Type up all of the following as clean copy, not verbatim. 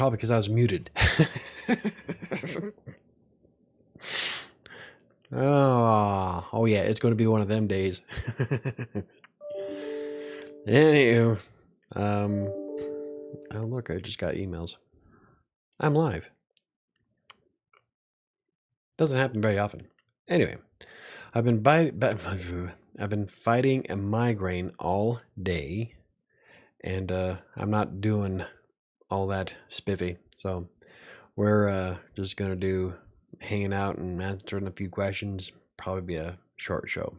Probably because I was muted. Oh yeah, it's going to be one of them days. Anywho, oh look, I just got emails. I'm live. Doesn't happen very often. Anyway, I've been fighting a migraine all day, and I'm not doing all that spiffy. So we're just gonna do hanging out and answering a few questions. Probably be a short show.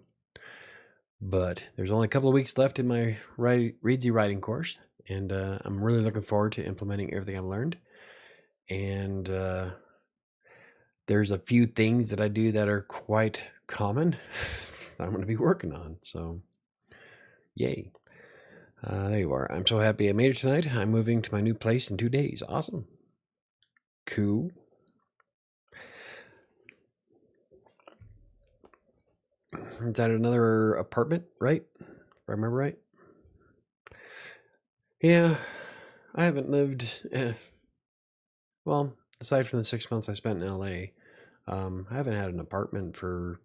But there's only a couple of weeks left in my Readsy writing course, and I'm really looking forward to implementing everything I've learned. And there's a few things that I do that are quite common that I'm going to be working on. So, yay. There you are. I'm so happy I made it tonight. I'm moving to my new place in 2 days. Awesome. Cool. Is that another apartment, right? If I remember right. Yeah, I haven't lived, well, aside from the 6 months I spent in LA, I haven't had an apartment for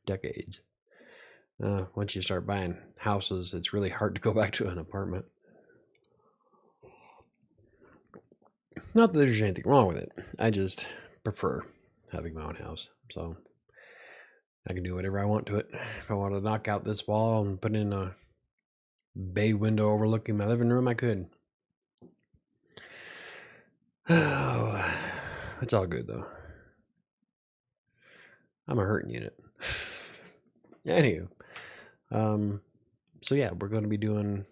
decades. Once you start buying houses, it's really hard to go back to an apartment. Not that there's anything wrong with it. I just prefer having my own house. So I can do whatever I want to it. If I want to knock out this wall and put in a bay window overlooking my living room, I could. Oh, it's all good though. I'm a hurting unit. Anywho, so yeah, we're going to be doing,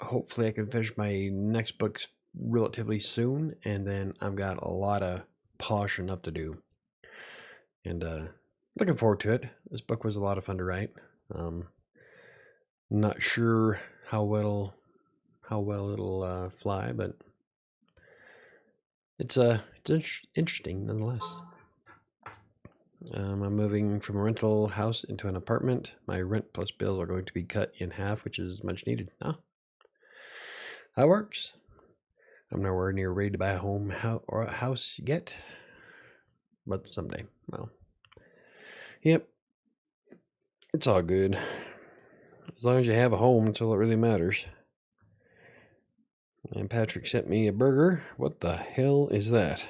hopefully I can finish my next book relatively soon, and then I've got a lot of polishing up to do, and looking forward to it. This book was a lot of fun to write. Not sure how well it'll fly, but it's interesting nonetheless. I'm moving from a rental house into an apartment. My rent plus bills are going to be cut in half, which is much needed. That works. I'm nowhere near ready to buy a home or a house yet, but someday. Well, yep, it's all good. As long as you have a home, that's all that really matters. And Patrick sent me a burger. What the hell is that?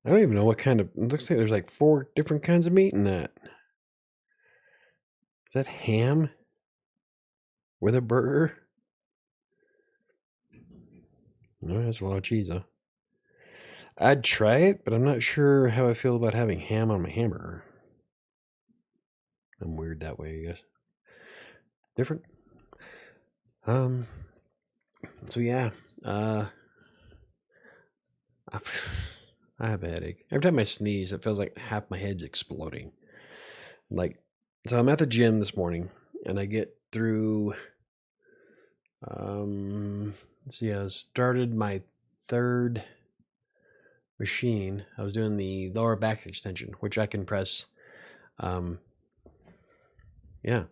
I don't even know what kind of, it looks like there's like 4 different kinds of meat in that. Is that ham with a burger? No, that's a lot of cheese, huh? I'd try it, but I'm not sure how I feel about having ham on my hamburger. I'm weird that way, I guess. Different. So yeah, I have a headache. Every time I sneeze, it feels like half my head's exploding. Like, so I'm at the gym this morning, and I get through, let's see, I started my 3rd machine. I was doing the lower back extension, which I can press, yeah.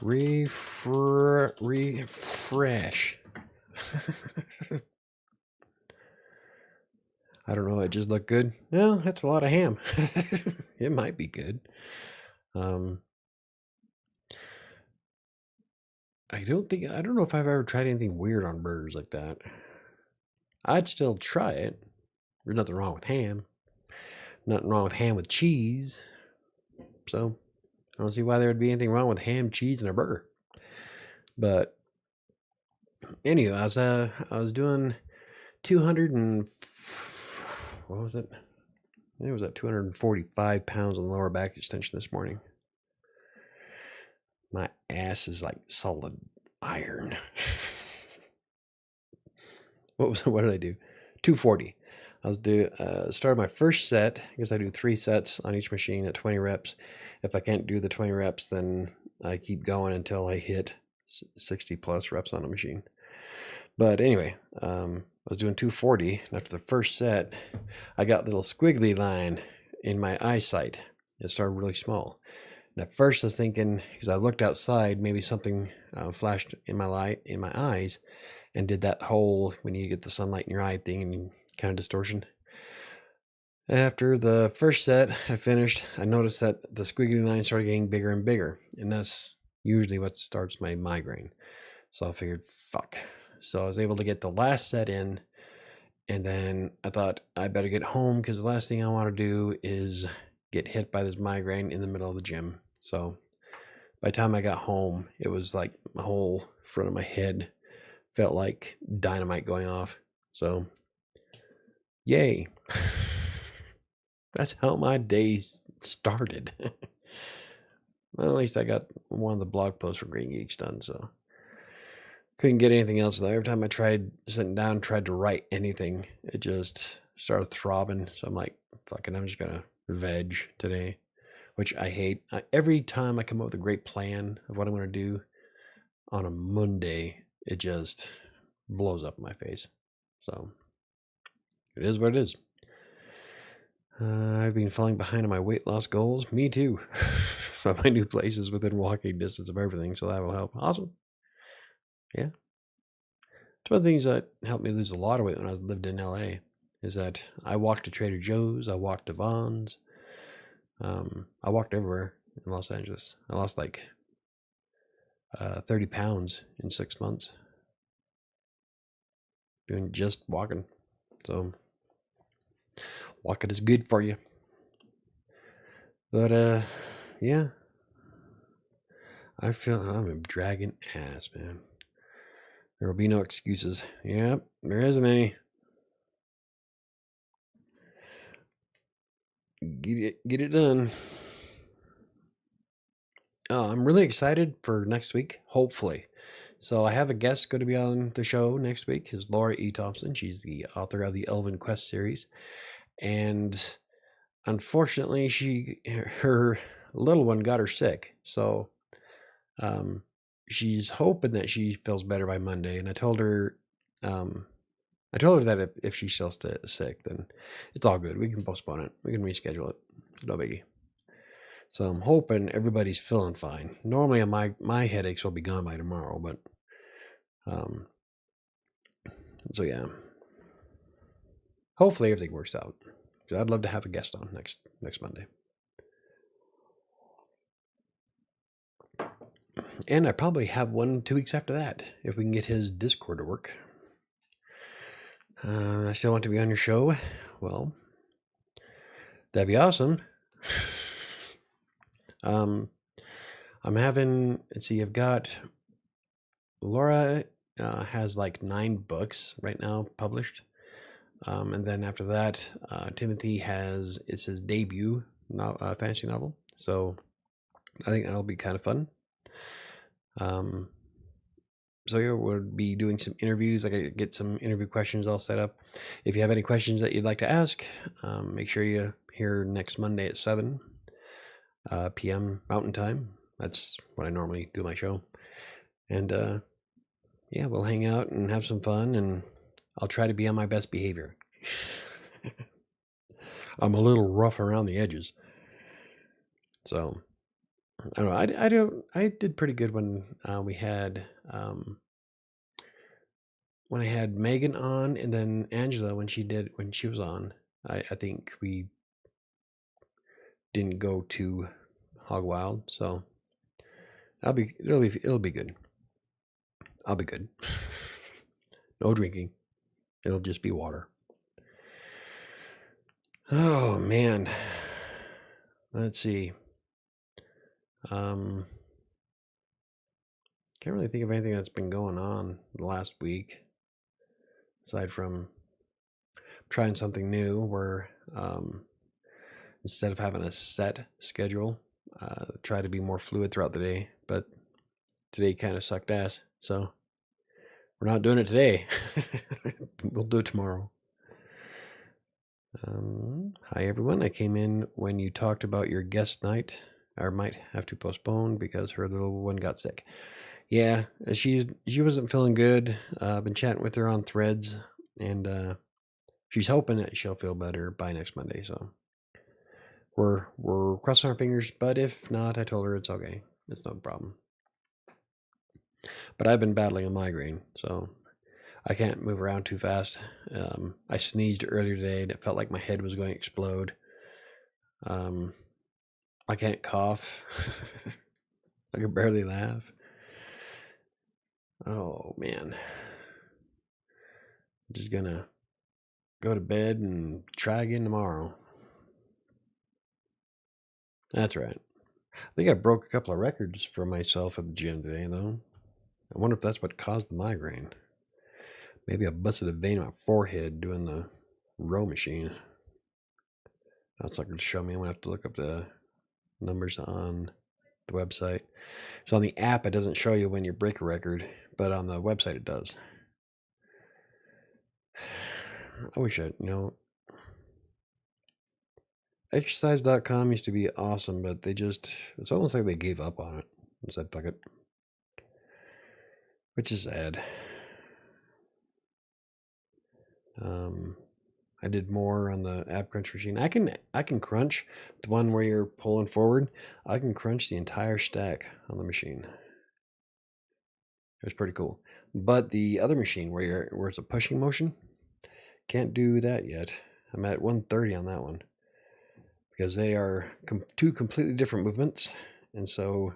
Refresh. I don't know. It just looked good. No, that's a lot of ham. It might be good. I don't know if I've ever tried anything weird on burgers like that. I'd still try it. There's nothing wrong with ham. Nothing wrong with ham with cheese. So I don't see why there would be anything wrong with ham, cheese, and a burger. But anyway, I was doing 200 and what was it? I think it was at 245 pounds on the lower back extension this morning. My ass is like solid iron. What did I do? 240. I was started my first set, because I do 3 sets on each machine at 20 reps. If I can't do the 20 reps, then I keep going until I hit 60 plus reps on a machine. But anyway, I was doing 240, and after the first set, I got a little squiggly line in my eyesight. It started really small. And at first I was thinking, because I looked outside, maybe something flashed in my eyes, and did that whole when you get the sunlight in your eye thing and kind of distortion. After the first set I finished, I noticed that the squiggly line started getting bigger and bigger, and that's usually what starts my migraine. So I figured, fuck. So I was able to get the last set in, and then I thought I better get home because the last thing I want to do is get hit by this migraine in the middle of the gym. So by the time I got home, it was like my whole front of my head felt like dynamite going off. So, yay. That's how my day started. Well, at least I got one of the blog posts for Green Geeks done, so couldn't get anything else though. Every time I tried sitting down, tried to write anything, it just started throbbing. So I'm like, fuck it, I'm just gonna veg today, which I hate. Every time I come up with a great plan of what I'm gonna do on a Monday, it just blows up in my face. So it is what it is. I've been falling behind on my weight loss goals. Me too. But my new place is within walking distance of everything, so that will help. Awesome. Yeah. It's one of the things that helped me lose a lot of weight when I lived in LA is that I walked to Trader Joe's, I walked to Vons, I walked everywhere in Los Angeles. I lost like 30 pounds in 6 months doing just walking. So walking is good for you. But yeah, I feel I'm a dragging ass, man. There will be no excuses. Yep, there isn't any. Get it done. I'm really excited for next week, hopefully. So I have a guest going to be on the show next week. Is Laura E. Thompson. She's the author of the Elven Quest series. And unfortunately, her little one got her sick. So she's hoping that she feels better by Monday. And I told her that if she's still sick, then it's all good. We can postpone it. We can reschedule it. No biggie. So I'm hoping everybody's feeling fine. Normally my headaches will be gone by tomorrow, but so yeah. Hopefully everything works out. I'd love to have a guest on next Monday. And I probably have one 2 weeks after that if we can get his Discord to work. I still want to be on your show. Well, that'd be awesome. I'm having, let's see, I've got Laura has like 9 books right now published. And then after that, Timothy it's his debut fantasy novel. So I think that'll be kind of fun. So yeah, we'll be doing some interviews. I gotta get some interview questions all set up. If you have any questions that you'd like to ask, make sure you're here next Monday at 7 p.m. Mountain Time. That's when I normally do my show. And yeah, we'll hang out and have some fun, and I'll try to be on my best behavior. I'm a little rough around the edges. So I don't know. I did pretty good when we had when I had Megan on, and then Angela when she was on. I think we didn't go too hog wild, so it'll be good. I'll be good. No drinking. It'll just be water. Oh man. Let's see. Can't really think of anything that's been going on the last week, aside from trying something new where instead of having a set schedule, try to be more fluid throughout the day. But today kind of sucked ass, so we're not doing it today. We'll do it tomorrow. Hi everyone. I came in when you talked about your guest night. I might have to postpone because her little one got sick. Yeah, she wasn't feeling good. I've been chatting with her on Threads, and she's hoping that she'll feel better by next Monday. So we're crossing our fingers, but if not, I told her it's okay. It's no problem. But I've been battling a migraine, so I can't move around too fast. I sneezed earlier today and it felt like my head was going to explode. I can't cough. I can barely laugh. Oh man. I'm just gonna go to bed and try again tomorrow. That's right. I think I broke a couple of records for myself at the gym today, though. I wonder if that's what caused the migraine. Maybe I busted a vein in my forehead doing the row machine. That's not going to show me. I'm going to have to look up the numbers on the website. So on the app, it doesn't show you when you break a record, but on the website, it does. I wish I, exercise.com used to be awesome, but it's almost like they gave up on it and said, fuck it. Which is sad. I did more on the app crunch machine. I can crunch the one where you're pulling forward. I can crunch the entire stack on the machine. It was pretty cool. But the other machine where it's a pushing motion, can't do that yet. I'm at 130 on that one because they are two completely different movements, and so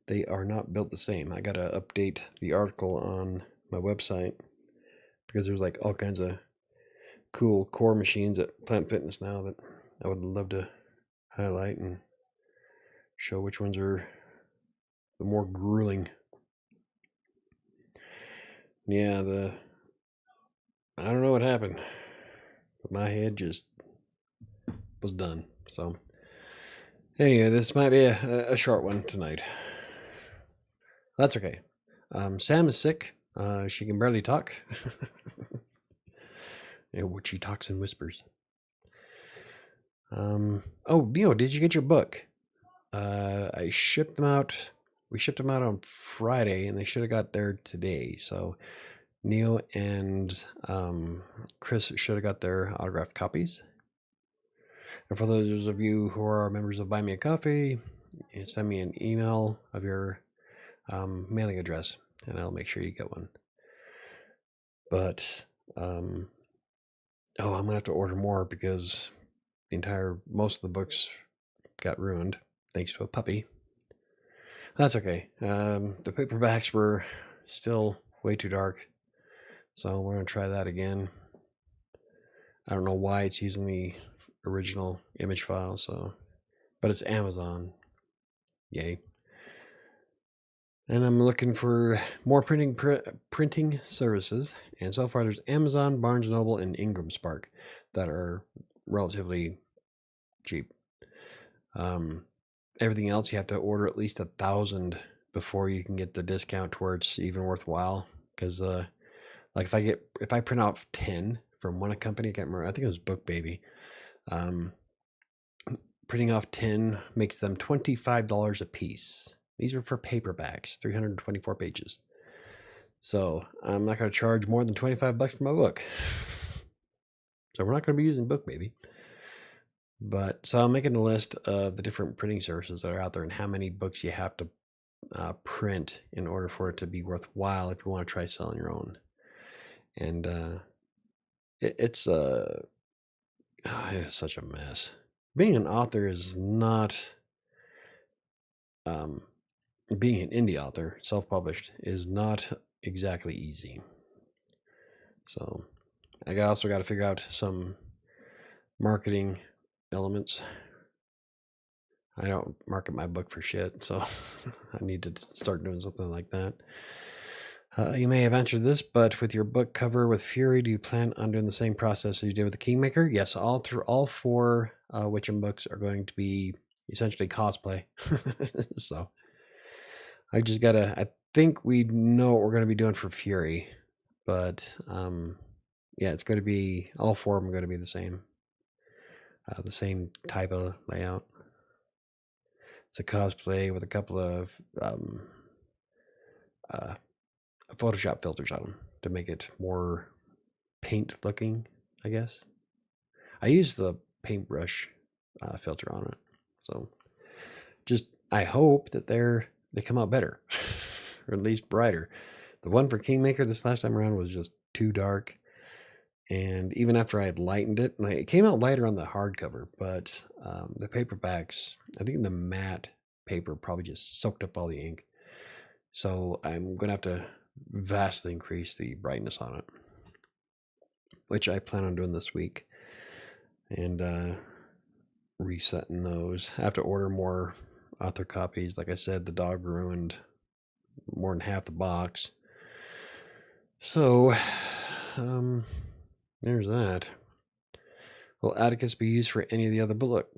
they are not built the same. I gotta update the article on my website because there's like all kinds of cool core machines at Plant Fitness now that I would love to highlight and show which ones are the more grueling. Yeah, I don't know what happened, but my head just was done. So anyway, this might be a short one tonight. That's okay. Sam is sick. She can barely talk. What she talks in whispers. Oh, did you get your book? I shipped them out. We shipped them out on Friday, and they should have got there today. So Neo and Chris should have got their autographed copies. And for those of you who are members of Buy Me a Coffee, send me an email of your mailing address, and I'll make sure you get one. But I'm gonna have to order more because most of the books got ruined thanks to a puppy. That's okay. The paperbacks were still way too dark, so we're gonna try that again. I don't know why it's using the original image file, but it's Amazon. Yay. And I'm looking for more printing services, and so far there's Amazon, Barnes & Noble, and Ingram Spark that are relatively cheap. Everything else you have to order at least 1,000 before you can get the discount to where it's even worthwhile. Because like if I print off 10 from one company, I can't remember. I think it was Book Baby. Printing off 10 makes them $25 a piece. These are for paperbacks, 324 pages. So I'm not going to charge more than $25 for my book. So we're not going to be using Book Baby. But so I'm making a list of the different printing services that are out there and how many books you have to print in order for it to be worthwhile if you want to try selling your own. And it's such a mess. Being an author is not being an indie author, self-published, is not exactly easy. So I also got to figure out some marketing elements. I don't market my book for shit, so I need to start doing something like that. You may have answered this, but with your book cover with Fury, do you plan on doing the same process as you did with the Kingmaker? Yes, all four Witchem books are going to be essentially cosplay. So I think we know what we're going to be doing for Fury, but yeah, it's going to be, all four of them are going to be the same type of layout. It's a cosplay with a couple of Photoshop filters on them to make it more paint looking, I guess. I use the paintbrush filter on it. So just, I hope that they come out better, or at least brighter. The one for Kingmaker this last time around was just too dark. And even after I had lightened it, it came out lighter on the hardcover, but the paperbacks, I think the matte paper probably just soaked up all the ink. So I'm going to have to vastly increase the brightness on it, which I plan on doing this week. And resetting those. I have to order more author copies. Like I said, the dog ruined more than half the box. So, there's that. Will Atticus be used for any of the other book?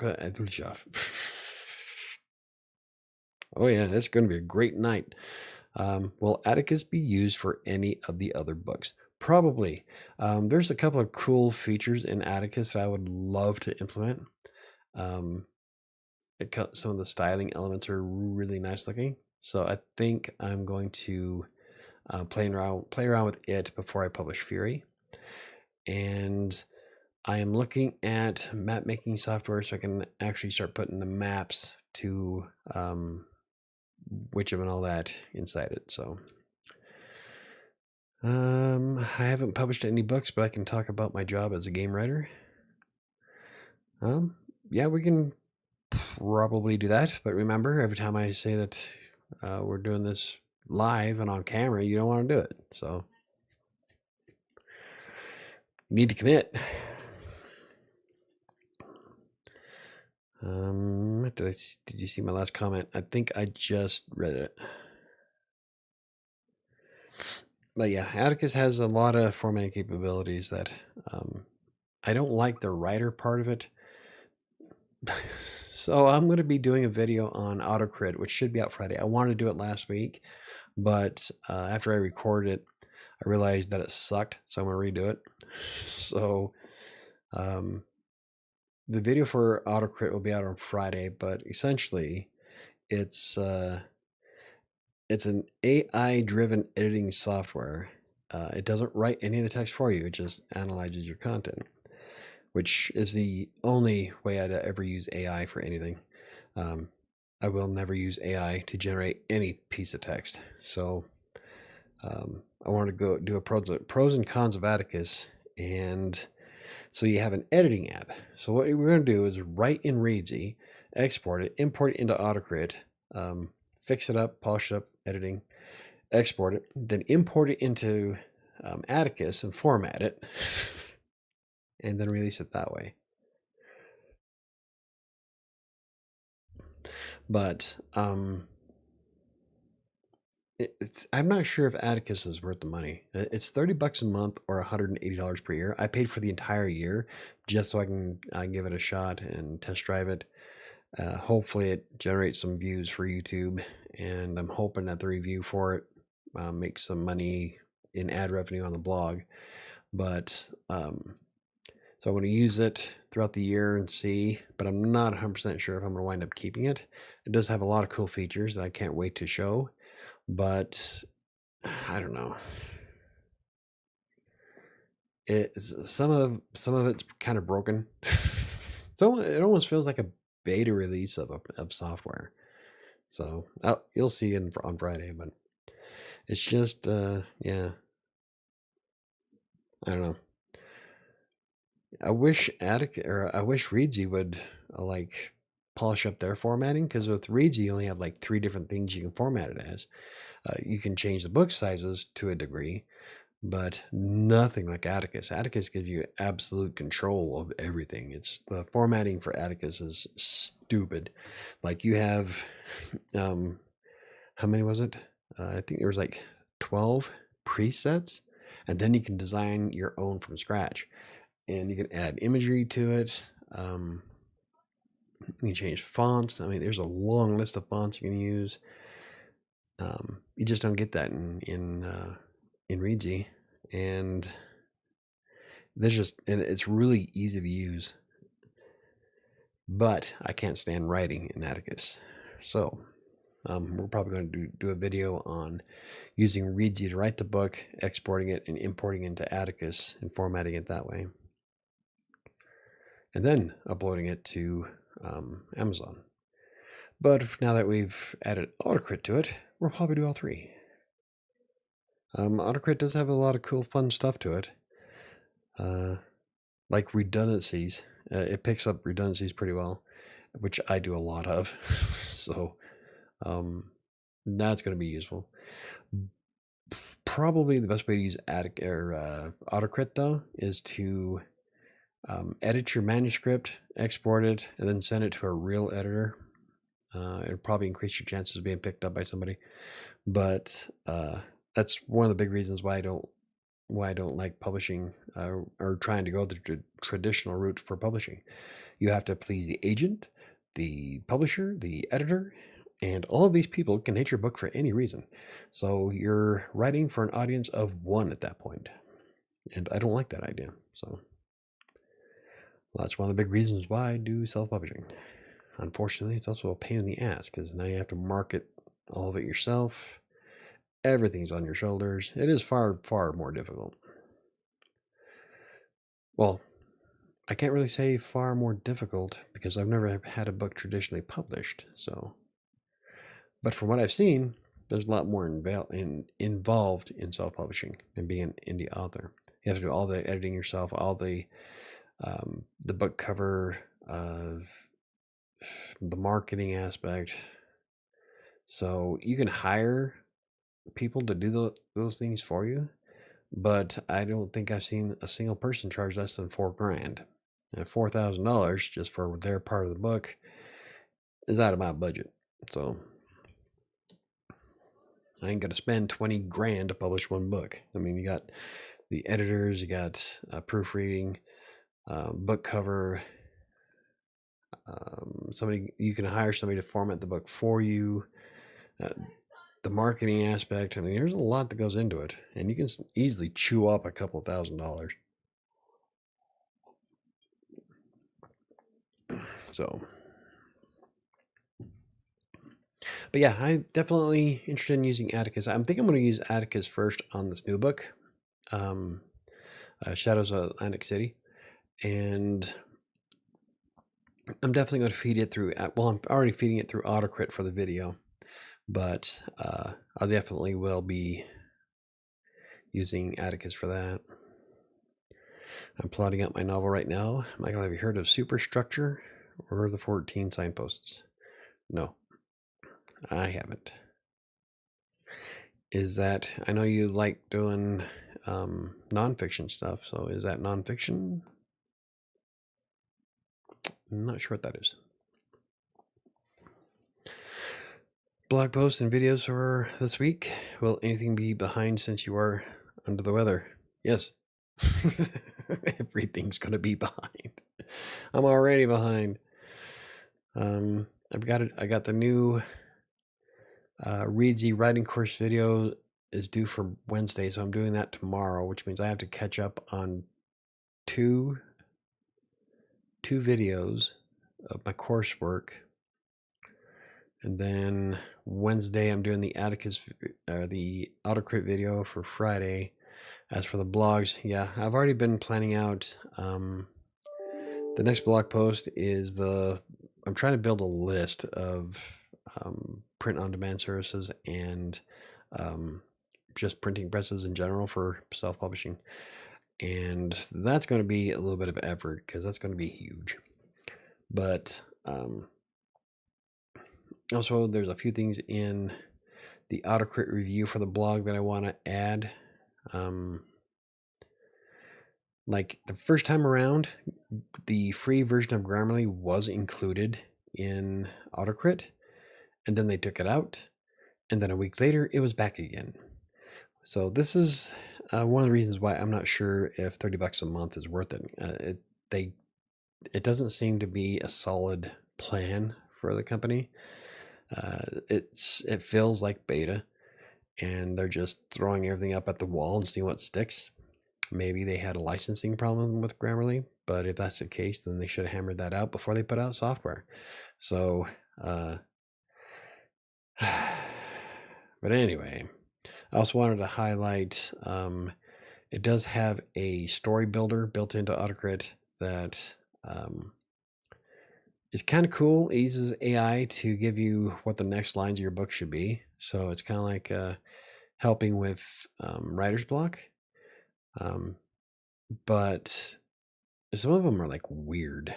Oh yeah, it's going to be a great night. Will Atticus be used for any of the other books? Probably. There's a couple of cool features in Atticus that I would love to implement. Some of the styling elements are really nice looking. So I think I'm going to play around with it before I publish Fury. And I am looking at map making software so I can actually start putting the maps to Witcham and all that inside it. So I haven't published any books, but I can talk about my job as a game writer. Yeah, we can probably do that. But remember, every time I say that we're doing this live and on camera, you don't want to do it. So you need to commit. Did you see my last comment? I think I just read it. But yeah, Atticus has a lot of formatting capabilities that I don't like the writer part of it. So I'm going to be doing a video on autocrit, which should be out Friday. I wanted to do it last week, but after I recorded it, I realized that it sucked, so I'm going to redo it. So the video for autocrit will be out on Friday, but essentially it's an AI-driven editing software. It doesn't write any of the text for you. It just analyzes your content, which is the only way I'd ever use AI for anything. I will never use AI to generate any piece of text. So I wanted to go do a pros and cons of Atticus. And so you have an editing app. So what we're going to do is write in Readsy, export it, import it into Autocrit, fix it up, polish it up, editing, export it, then import it into Atticus and format it, and then release it that way. But I'm not sure if Atticus is worth the money. It's $30 a month or $180 per year. I paid for the entire year just so I can give it a shot and test drive it. Hopefully it generates some views for YouTube, and I'm hoping that the review for it makes some money in ad revenue on the blog. But so I want to use it throughout the year and see, but I'm not 100% sure if I'm going to wind up keeping it. It does have a lot of cool features that I can't wait to show, but I don't know. Some of it's kind of broken. So it almost feels like a beta release of software. So you'll see on Friday, but it's just yeah, I don't know. I wish Readsy would like polish up their formatting, because with Readsy you only have like 3 different things you can format it as. You can change the book sizes to a degree, but nothing like Atticus. Atticus gives you absolute control of everything. It's the formatting for Atticus is stupid. Like you have, how many was it? I think there was like 12 presets, and then you can design your own from scratch, and you can add imagery to it. You can change fonts. I mean, there's a long list of fonts you can use. You just don't get that in Readsy, and it's really easy to use. But I can't stand writing in Atticus, so we're probably going to do a video on using Readsy to write the book, exporting it, and importing it into Atticus and formatting it that way, and then uploading it to Amazon. But now that we've added Autocrit to it, we'll probably do all three. Autocrit does have a lot of cool, fun stuff to it. Like redundancies. It picks up redundancies pretty well, which I do a lot of. So that's going to be useful. Probably the best way to use Autocrit, though, is to edit your manuscript, export it, and then send it to a real editor. It'll probably increase your chances of being picked up by somebody. But that's one of the big reasons why I don't like publishing or trying to go the traditional route for publishing. You have to please the agent, the publisher, the editor, and all of these people can hate your book for any reason. So you're writing for an audience of one at that point. And I don't like that idea. So that's one of the big reasons why I do self-publishing. Unfortunately, it's also a pain in the ass because now you have to market all of it yourself. Everything's on your shoulders. It is far, far more difficult. Well, I can't really say far more difficult because I've never had a book traditionally published. So, but from what I've seen, there's a lot more involved in self-publishing than being an indie author. You have to do all the editing yourself, all the book cover, the marketing aspect. So you can hire people to do those things for you, but I don't think I've seen a single person charge less than $4,000. And $4,000 just for their part of the book is out of my budget. So I ain't gonna spend 20 grand to publish one book. I mean, you got the editors, you got proofreading, book cover. You can hire somebody to format the book for you. The marketing aspect. I mean, there's a lot that goes into it, and you can easily chew up a couple $1,000. So, but yeah, I'm definitely interested in using Atticus. I think I'm going to use Atticus first on this new book, Shadows of Atlantic City, and I'm definitely going to feed it through. Well, I'm already feeding it through Autocrit for the video, but I definitely will be using Atticus for that. I'm plotting out my novel right now. Michael, have you heard of Superstructure or the 14 Signposts? No, I haven't. Is that, I know you like doing nonfiction stuff, so is that nonfiction? I'm not sure what that is. Blog posts and videos for this week. Will anything be behind since you are under the weather? Yes. Everything's going to be behind. I'm already behind. I got the new Readsy writing course video is due for Wednesday, so I'm doing that tomorrow, which means I have to catch up on two videos of my coursework. And then Wednesday, I'm doing the the Autocrit video for Friday. As for the blogs, yeah, I've already been planning out. The next blog post is I'm trying to build a list of print-on-demand services and just printing presses in general for self-publishing. And that's going to be a little bit of effort because that's going to be huge. But also, there's a few things in the Autocrit review for the blog that I want to add. Like the first time around, the free version of Grammarly was included in Autocrit, and then they took it out, and then a week later, it was back again. So this is one of the reasons why I'm not sure if $30 a month is worth it. It doesn't seem to be a solid plan for the company. It feels like beta, and they're just throwing everything up at the wall and seeing what sticks. Maybe they had a licensing problem with Grammarly, but if that's the case, then they should have hammered that out before they put out software. So, but anyway, I also wanted to highlight, it does have a story builder built into Autocrit that is kind of cool. It uses AI to give you what the next lines of your book should be. So it's kind of like helping with writer's block. But some of them are like weird.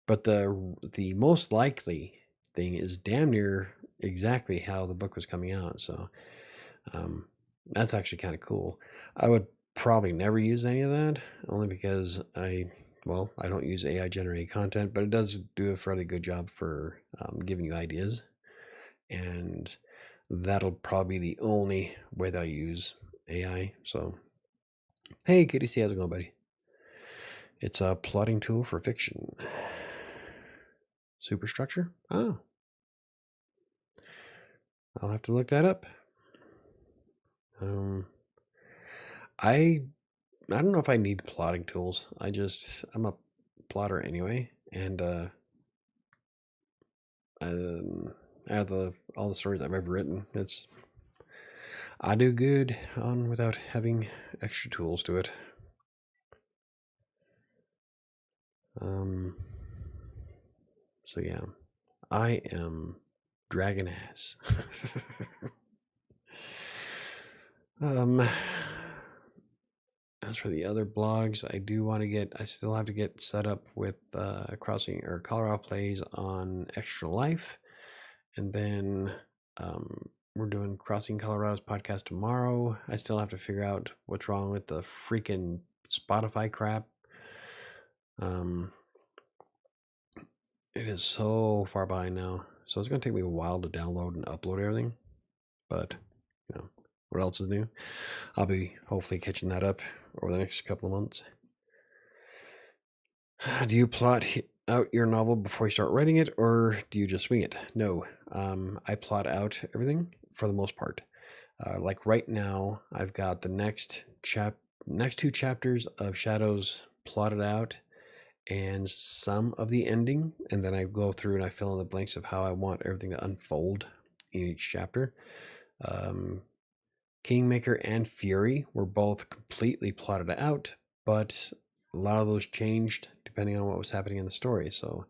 But the most likely thing is damn near exactly how the book was coming out. So that's actually kind of cool. I would probably never use any of that, only because I don't use AI generated content, but it does do a fairly good job for giving you ideas. And that'll probably be the only way that I use AI. So, hey, Kitty C, how's it going, buddy? It's a plotting tool for fiction. Superstructure? Oh. I'll have to look that up. I don't know if I need plotting tools. I'm a plotter anyway, and out of all the stories I've ever written, I do good on without having extra tools to it. So yeah, I am dragon ass. As for the other blogs, I still have to get set up with Crossing or Colorado Plays on Extra Life. And then we're doing Crossing Colorado's podcast tomorrow. I still have to figure out what's wrong with the freaking Spotify crap. It is so far behind now. So it's going to take me a while to download and upload everything. But, what else is new? I'll be hopefully catching that up over the next couple of months. Do you plot out your novel before you start writing it, or do you just swing it? No, I plot out everything for the most part. Like right now, I've got the next 2 chapters of Shadows plotted out, and some of the ending, and then I go through and I fill in the blanks of how I want everything to unfold in each chapter. Kingmaker and Fury were both completely plotted out, but a lot of those changed depending on what was happening in the story. So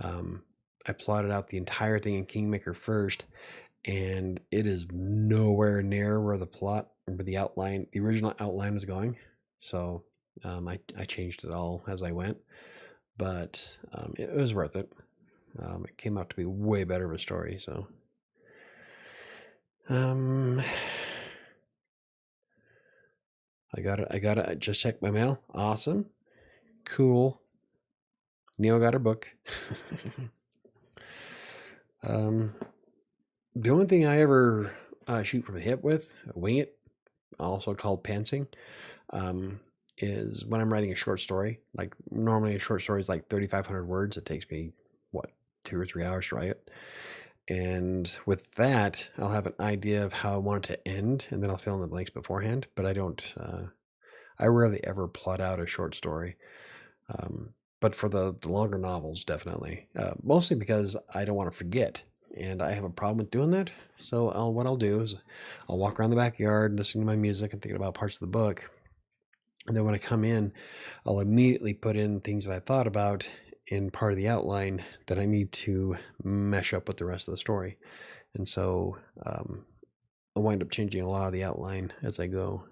I plotted out the entire thing in Kingmaker first, and it is nowhere near where the original outline was going. So I changed it all as I went, but it was worth it. It came out to be way better of a story. So I gotta just check my mail. Awesome. Cool. Neil got her book. The only thing I ever shoot from the hip with, wing it, also called pantsing, is when I'm writing a short story. Like normally a short story is like 3,500 words. It takes me, 2 or 3 hours to write it. And with that, I'll have an idea of how I want it to end, and then I'll fill in the blanks beforehand. But I rarely ever plot out a short story. But for the longer novels, definitely. Mostly because I don't want to forget. And I have a problem with doing that. So what I'll do is I'll walk around the backyard, listening to my music and thinking about parts of the book. And then when I come in, I'll immediately put in things that I thought about in part of the outline that I need to mesh up with the rest of the story. And so I'll wind up changing a lot of the outline as I go.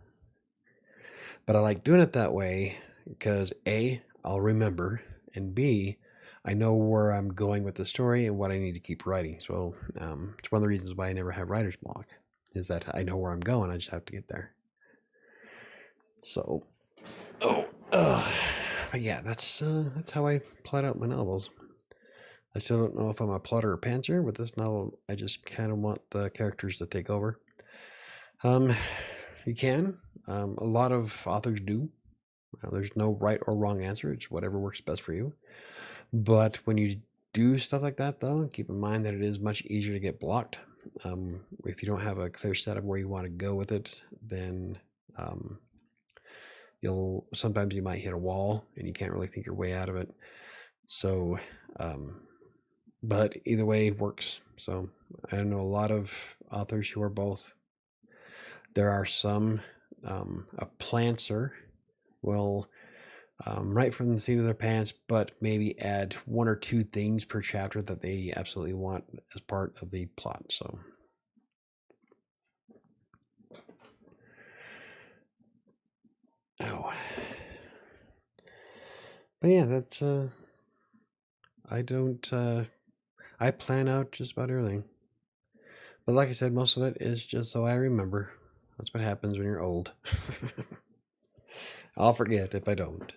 But I like doing it that way because A, I'll remember, and B, I know where I'm going with the story and what I need to keep writing. So it's one of the reasons why I never have writer's block, is that I know where I'm going. I just have to get there. So, but yeah, that's how I plot out my novels. I still don't know if I'm a plotter or pantser. With this novel, I just kind of want the characters to take over. You can. A lot of authors do. There's no right or wrong answer. It's whatever works best for you. But when you do stuff like that, though, keep in mind that it is much easier to get blocked. If you don't have a clear set of where you want to go with it, then sometimes you might hit a wall and you can't really think your way out of it. So, but either way works. So I know a lot of authors who are both. There are some, a plantser will right from the seat of their pants, but maybe add 1 or 2 things per chapter that they absolutely want as part of the plot. So, oh, but yeah, that's I don't. I plan out just about everything, but like I said, most of it is just so I remember. That's what happens when you're old. I'll forget if I don't.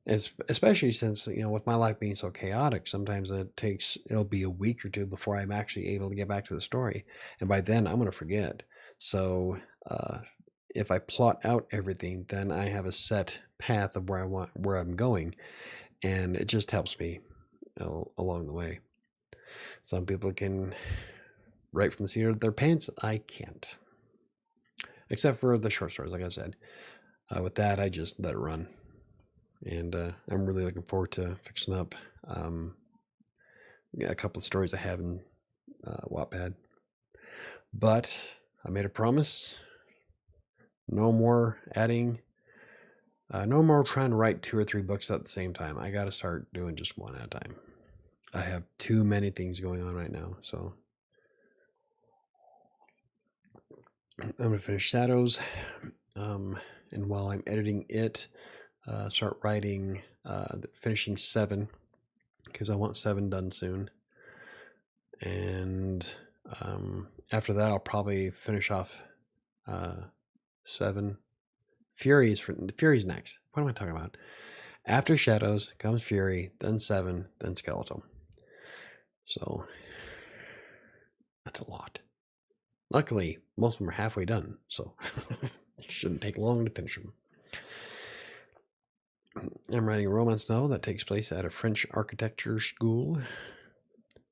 Especially since, with my life being so chaotic, sometimes it'll be a week or two before I'm actually able to get back to the story. And by then I'm going to forget. So, if I plot out everything, then I have a set path of where I'm going. And it just helps me along the way. Some people can write from the seat of their pants. I can't. Except for the short stories, like I said. With that, I just let it run. And I'm really looking forward to fixing up a couple of stories I have in Wattpad. But I made a promise. No more adding. No more trying to write 2 or 3 books at the same time. I got to start doing just one at a time. I have too many things going on right now. So I'm going to finish Shadows. And while I'm editing it, start writing, finishing 7, because I want 7 done soon. And after that, I'll probably finish off 7. Fury's next. What am I talking about? After Shadows comes Fury, then 7, then Skeletal. So that's a lot. Luckily, most of them are halfway done, so it shouldn't take long to finish them. I'm writing a romance novel that takes place at a French architecture school.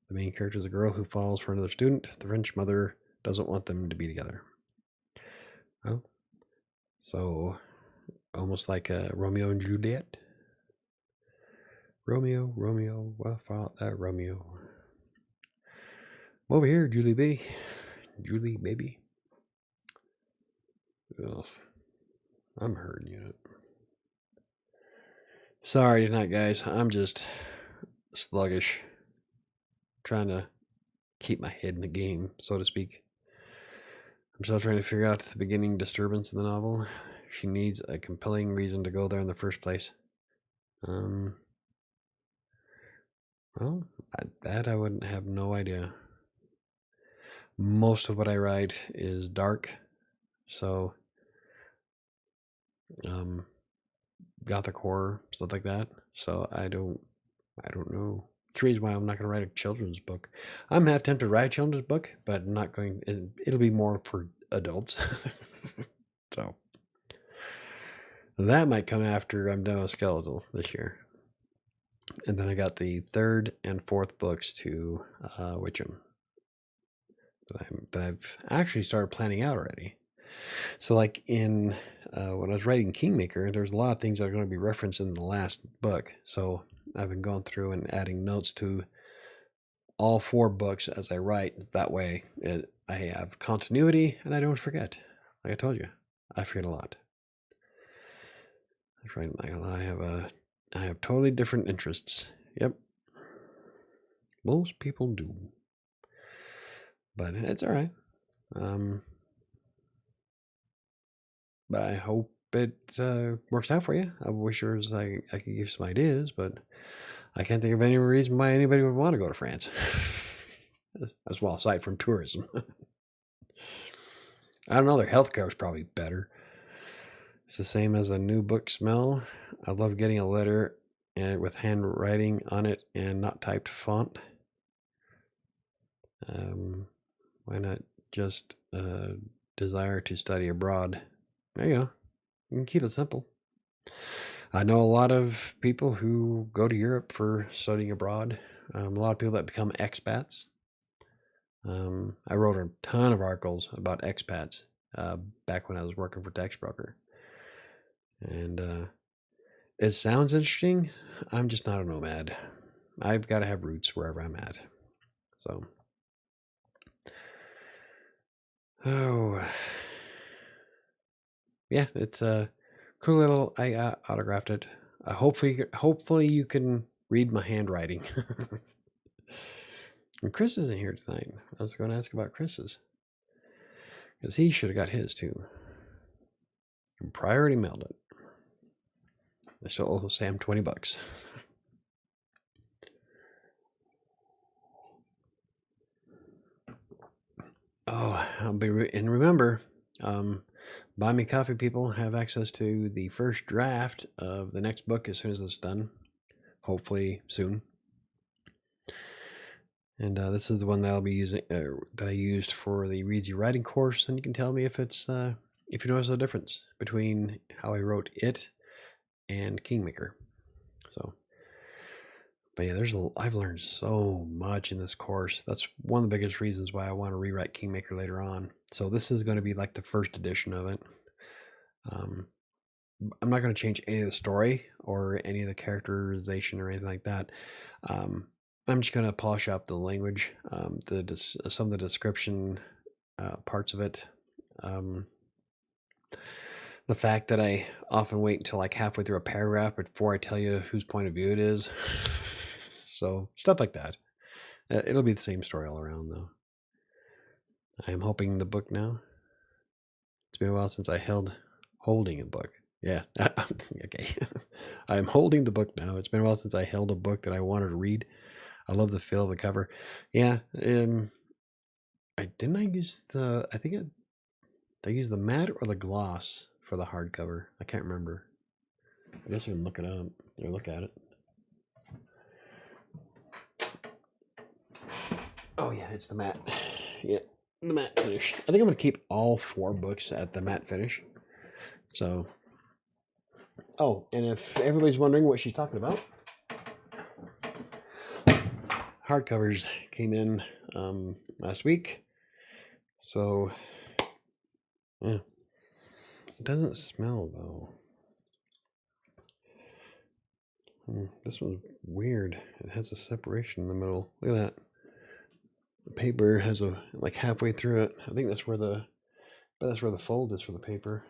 The main character is a girl who falls for another student. The French mother doesn't want them to be together. Oh, so almost like a Romeo and Juliet. Romeo, what fought that Romeo? Over here, Julie B. Julie, baby. Ugh, I'm hurting you. Sorry tonight, guys. I'm just sluggish. Trying to keep my head in the game, so to speak. I'm still trying to figure out the beginning disturbance of the novel. She needs a compelling reason to go there in the first place. Well, that I wouldn't have no idea. Most of what I write is dark, so gothic horror, stuff like that. So I don't know. It's the reason why I'm not going to write a children's book. I'm half tempted to write a children's book, but not going. It'll be more for adults. So that might come after I'm done with Skeletal this year. And then I got the 3rd and 4th books to Witchem that I've actually started planning out already. So, like when I was writing Kingmaker, there's a lot of things that are going to be referenced in the last book. So I've been going through and adding notes to all 4 books as I write. That way, I have continuity and I don't forget. Like I told you, I forget a lot. That's right, Michael. I have totally different interests. Yep. Most people do. But it's all right. But I hope it works out for you. I wish there was I could give some ideas, but I can't think of any reason why anybody would want to go to France. As well, aside from tourism. I don't know, their healthcare is probably better. It's the same as a new book smell. I love getting a letter and with handwriting on it and not typed font. Why not just desire to study abroad? There you go. You can keep it simple. I know a lot of people who go to Europe for studying abroad. A lot of people that become expats. I wrote a ton of articles about expats back when I was working for Tax Broker. And it sounds interesting. I'm just not a nomad. I've got to have roots wherever I'm at. So, yeah, it's Cool little. I autographed it. Hopefully you can read my handwriting. And Chris isn't here tonight. I was going to ask about Chris's, because he should have got his too. And priority mailed it. I still owe Sam $20. Oh, and remember, Buy Me Coffee people have access to the first draft of the next book as soon as it's done. Hopefully soon. And this is the one that I'll be using, that I used for the Reads Your Writing course. And you can tell me if it's if you notice the difference between how I wrote it and Kingmaker. So, but yeah, I've learned so much in this course. That's one of the biggest reasons why I want to rewrite Kingmaker later on. So this is going to be like the first edition of it. I'm not going to change any of the story or any of the characterization or anything like that. I'm just going to polish up the language, some of the description parts of it. The fact that I often wait until like halfway through a paragraph before I tell you whose point of view it is. So stuff like that. It'll be the same story all around, though. I am hoping the book now. It's been a while since I holding a book. Yeah. Okay. I'm holding the book now. It's been a while since I held a book that I wanted to read. I love the feel of the cover. Yeah. I use the matte or the gloss for the hardcover. I can't remember. I guess I can look it up or look at it. Oh yeah, it's the matte. Yeah, the matte finish. I think I'm gonna keep all 4 books at the matte finish. So, oh, and if everybody's wondering what she's talking about, hardcovers came in last week. So, yeah, it doesn't smell though. This one's weird. It has a separation in the middle. Look at that. The paper has a like halfway through it. I think that's where the fold is for the paper.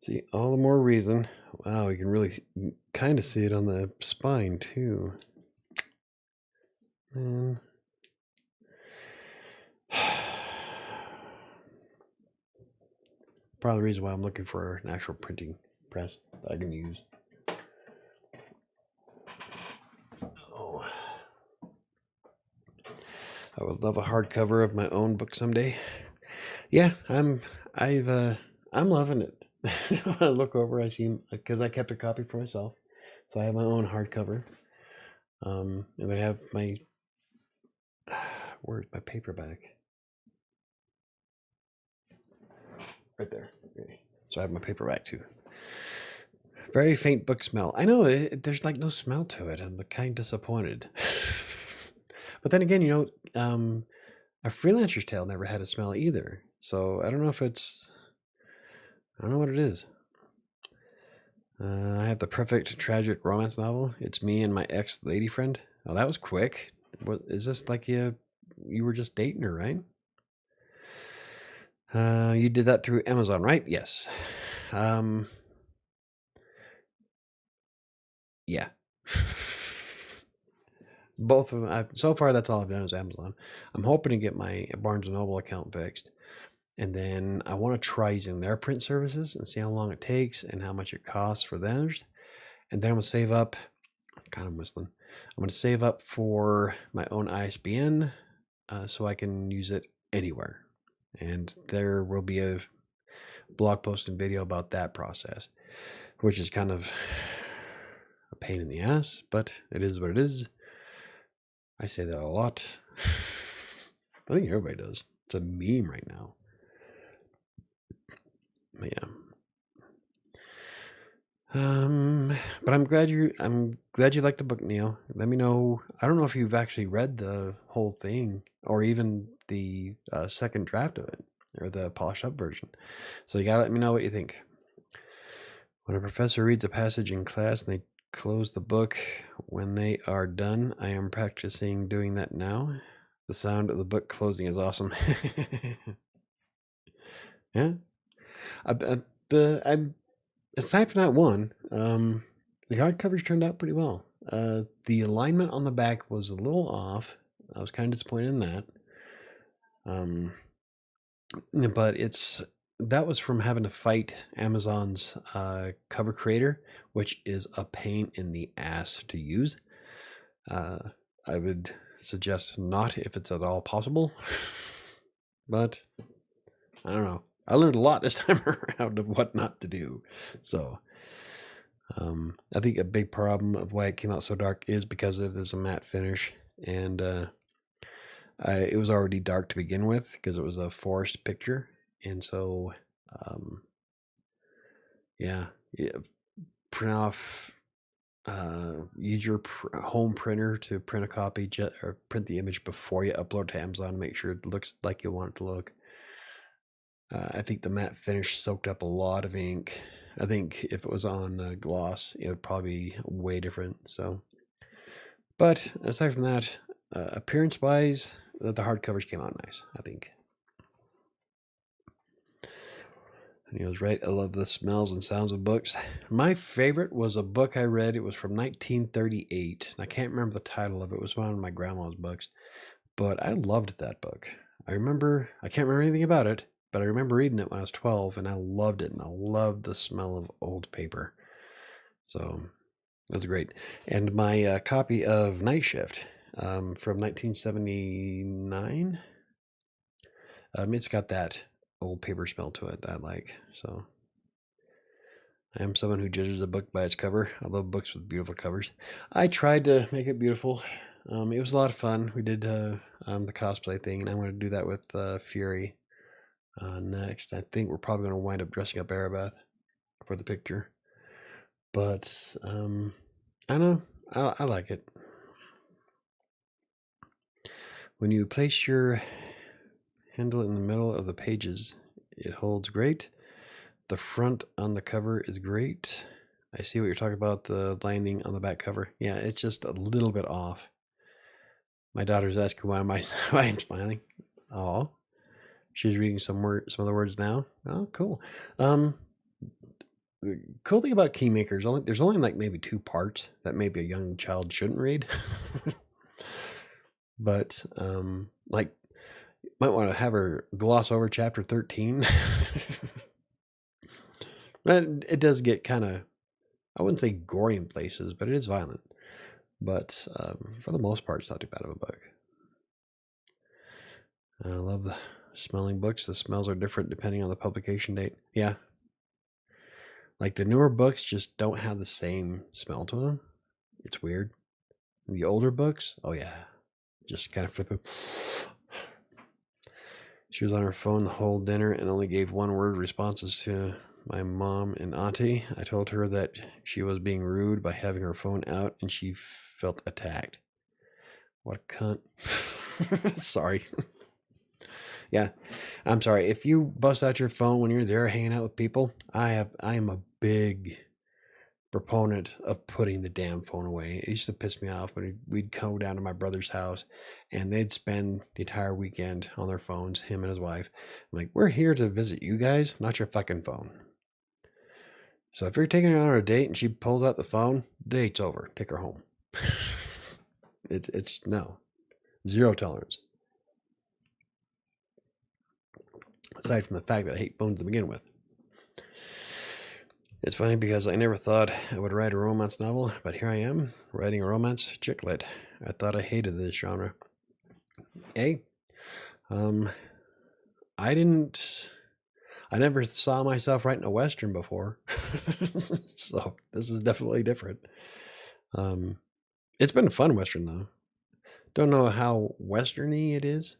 See, all the more reason. Wow, you can really kind of see it on the spine too. Man. Probably the reason why I'm looking for an actual printing press that I can use. Oh, I would love a hardcover of my own book someday. Yeah, I'm loving it. When I look over, I see, because I kept a copy for myself, so I have my own hardcover. And I have my where's my paperback? Right there. Okay. So I have my paperback too. Very faint book smell. I know there's like no smell to it. I'm kind of disappointed. But then again, a Freelancer's Tale never had a smell either. So I don't know if I don't know what it is. I have the perfect tragic romance novel. It's me and my ex lady friend. Oh, that was quick. What is this like? You were just dating her, right? You did that through Amazon, right? Yes. Yeah. Both of them. So far, that's all I've done is Amazon. I'm hoping to get my Barnes & Noble account fixed. And then I want to try using their print services and see how long it takes and how much it costs for theirs. And then I'm going to save up. I'm kind of whistling. I'm going to save up for my own ISBN so I can use it anywhere. And there will be a blog post and video about that process, which is kind of a pain in the ass, but it is what it is. I say that a lot. I think everybody does. It's a meme right now. But yeah. But I'm glad you liked the book, Neil. Let me know. I don't know if you've actually read the whole thing or even the second draft of it or the polished up version. So you gotta let me know what you think. When a professor reads a passage in class and they close the book when they are done, I am practicing doing that now. The sound of the book closing is awesome. Yeah. I'm aside from that one, the hardcovers turned out pretty well. The alignment on the back was a little off. I was kind of disappointed in that. But that was from having to fight Amazon's cover creator, which is a pain in the ass to use. I would suggest not if it's at all possible. But I don't know. I learned a lot this time around of what not to do. So I think a big problem of why it came out so dark is because it is a matte finish, and it was already dark to begin with because it was a forest picture, and so yeah, print off. Use your home printer to print a copy, or print the image before you upload to Amazon. Make sure it looks like you want it to look. I think the matte finish soaked up a lot of ink. I think if it was on gloss, it would probably be way different. So, but aside from that, appearance-wise, the hardcovers came out nice, I think. And he was right. I love the smells and sounds of books. My favorite was a book I read. It was from 1938. And I can't remember the title of it. It was one of my grandma's books. But I loved that book. I can't remember anything about it, but I remember reading it when I was 12, and I loved it. And I loved the smell of old paper. So it was great. And my copy of Night Shift from 1979, it's got that old paper smell to it I like. So I am someone who judges a book by its cover. I love books with beautiful covers. I tried to make it beautiful. It was a lot of fun. We did the cosplay thing, and I'm going to do that with Fury next. I think we're probably going to wind up dressing up Arabeth for the picture. But I don't know. I like it. When you place your handle in the middle of the pages, it holds great. The front on the cover is great. I see what you're talking about, the lining on the back cover. Yeah, it's just a little bit off. My daughter's asking why I'm smiling. Oh, she's reading some of the words now. Oh, cool. The cool thing about Keymakers, there's only like maybe 2 parts that maybe a young child shouldn't read. But like, might want to have her gloss over chapter 13. But it does get kind of, I wouldn't say gory in places, but it is violent. But for the most part, it's not too bad of a book. I love smelling books. The smells are different depending on the publication date. Yeah. Like the newer books just don't have the same smell to them. It's weird. The older books, oh yeah, just kind of flip it. She was on her phone the whole dinner and only gave 1-word responses to my mom and auntie. I told her that she was being rude by having her phone out, and she felt attacked. What a cunt. Sorry. Yeah, I'm sorry. If you bust out your phone when you're there hanging out with people, I am a big proponent of putting the damn phone away. It used to piss me off when we'd go down to my brother's house and they'd spend the entire weekend on their phones, him and his wife. I'm like, we're here to visit you guys, not your fucking phone. So if you're taking her on a date and she pulls out the phone, date's over. Take her home. It's no. 0 tolerance. Aside from the fact that I hate phones to begin with. It's funny because I never thought I would write a romance novel, but here I am, writing a romance chick lit. I thought I hated this genre. I never saw myself writing a Western before. So this is definitely different. It's been a fun Western though. Don't know how Western-y it is.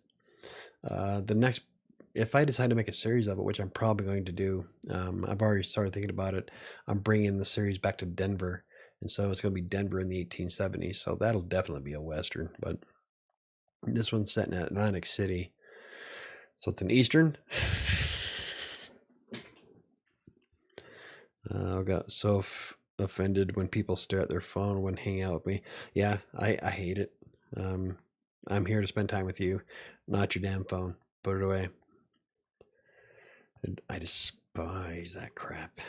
If I decide to make a series of it, which I'm probably going to do, I've already started thinking about it. I'm bringing the series back to Denver, and so it's going to be Denver in the 1870s. So that'll definitely be a Western. But this one's set in Atlantic City, so it's an Eastern. I got so offended when people stare at their phone when hanging out with me. Yeah, I hate it. I'm here to spend time with you, not your damn phone. Put it away. I despise that crap.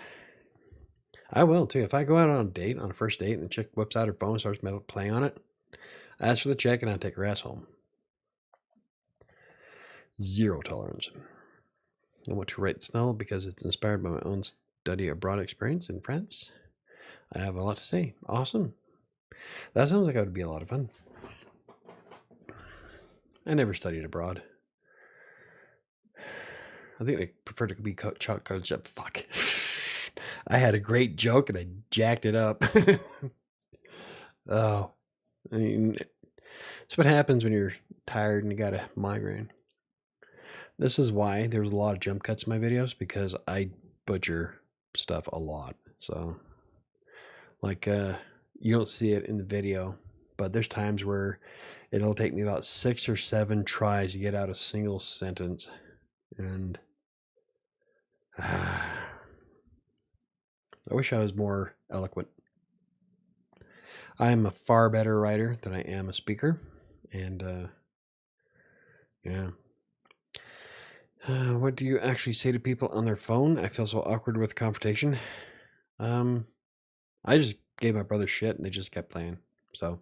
I will too. If I go out on a first date, and the chick whips out her phone and starts playing on it, I ask for the check and I take her ass home. Zero tolerance. I want to write this novel because it's inspired by my own study abroad experience in France. I have a lot to say. Awesome. That sounds like it would be a lot of fun. I never studied abroad. I think I prefer to be chalk coach up. Fuck. I had a great joke and I jacked it up. Oh. I mean, it's what happens when you're tired and you got a migraine. This is why there's a lot of jump cuts in my videos, because I butcher stuff a lot. So, like, you don't see it in the video, but there's times where it'll take me about 6 or 7 tries to get out a single sentence. And I wish I was more eloquent. I'm a far better writer than I am a speaker. And, yeah. What do you actually say to people on their phone? I feel so awkward with confrontation. I just gave my brother shit and they just kept playing. So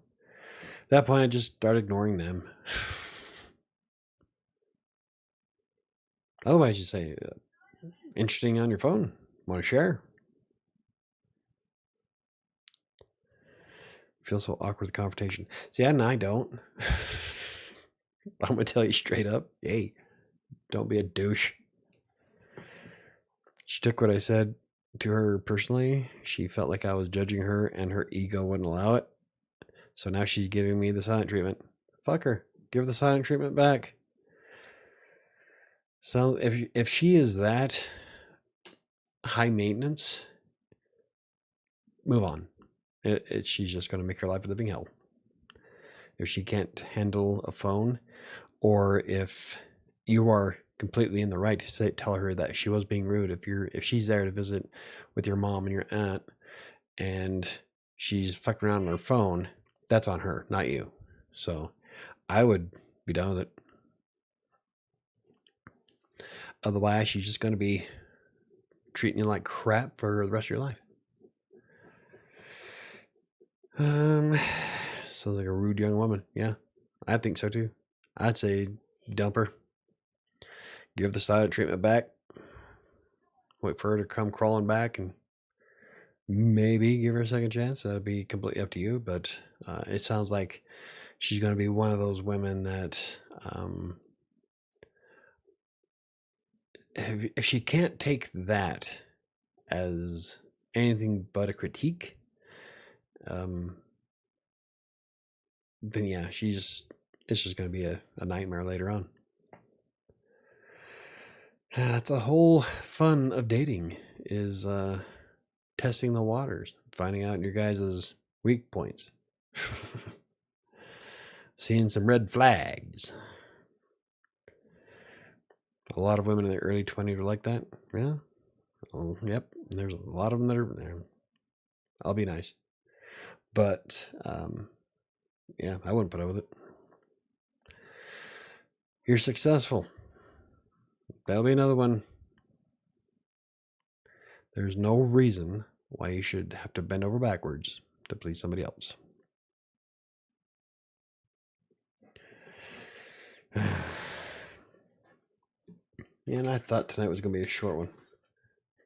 at that point, I just started ignoring them. Otherwise, you say, interesting on your phone. Want to share? Feel so awkward with confrontation. See, I don't. I'm going to tell you straight up. Hey, don't be a douche. She took what I said to her personally. She felt like I was judging her and her ego wouldn't allow it. So now she's giving me the silent treatment. Fuck her. Give her the silent treatment back. So if she is that high maintenance, move on. She's just going to make her life a living hell. If she can't handle a phone, or if you are completely in the right to tell her that she was being rude. If she's there to visit with your mom and your aunt, and she's fucking around on her phone, that's on her, not you. So I would be done with it. Otherwise, she's just going to be treating you like crap for the rest of your life. Sounds like a rude young woman. Yeah, I think so too. I'd say dump her. Give the silent treatment back. Wait for her to come crawling back and maybe give her a second chance. That'd be completely up to you. But it sounds like she's going to be one of those women that if she can't take that as anything but a critique, then yeah, it's just going to be a nightmare later on. That's the whole fun of dating, is testing the waters, finding out your guys' weak points, seeing some red flags. A lot of women in their early 20s are like that. Yeah. Oh, yep. There's a lot of them that are there. I'll be nice. But, yeah, I wouldn't put up with it. You're successful. That'll be another one. There's no reason why you should have to bend over backwards to please somebody else. Yeah, and I thought tonight was going to be a short one.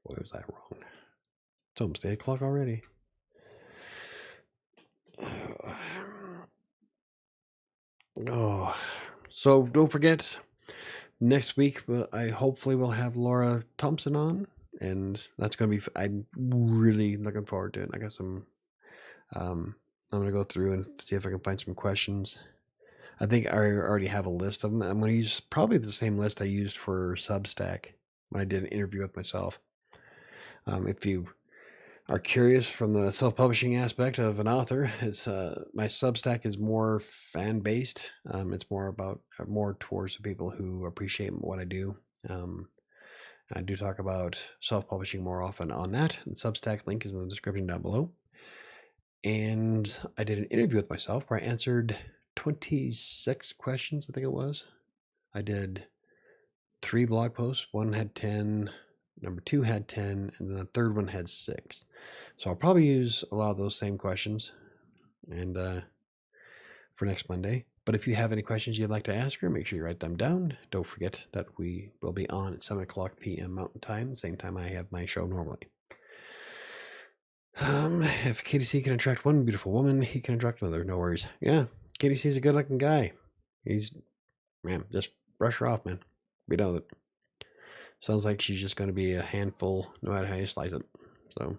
Boy, was I wrong. It's almost 8 o'clock already. Oh, so don't forget, next week I hopefully will have Laura Thompson on, and that's going to be, I'm really looking forward to it. I got some, I'm going to go through and see if I can find some questions. I think I already have a list of them. I'm going to use probably the same list I used for Substack when I did an interview with myself. If you are curious from the self-publishing aspect of an author, it's my Substack is more fan-based. It's more towards the people who appreciate what I do. I do talk about self-publishing more often on that. The Substack link is in the description down below. And I did an interview with myself where I answered 26 questions, I think it was. I did 3 blog posts. One had 10, number 2 had 10, and then the third one had 6. So I'll probably use a lot of those same questions and for next Monday. But if you have any questions you'd like to ask her, make sure you write them down. Don't forget that we will be on at 7 o'clock p.m. Mountain Time, same time I have my show normally. If KDC can attract one beautiful woman, he can attract another. No worries. Yeah, KDC's a good-looking guy. He's, man, just brush her off, man. Be done with it. Sounds like she's just going to be a handful, no matter how you slice it. So,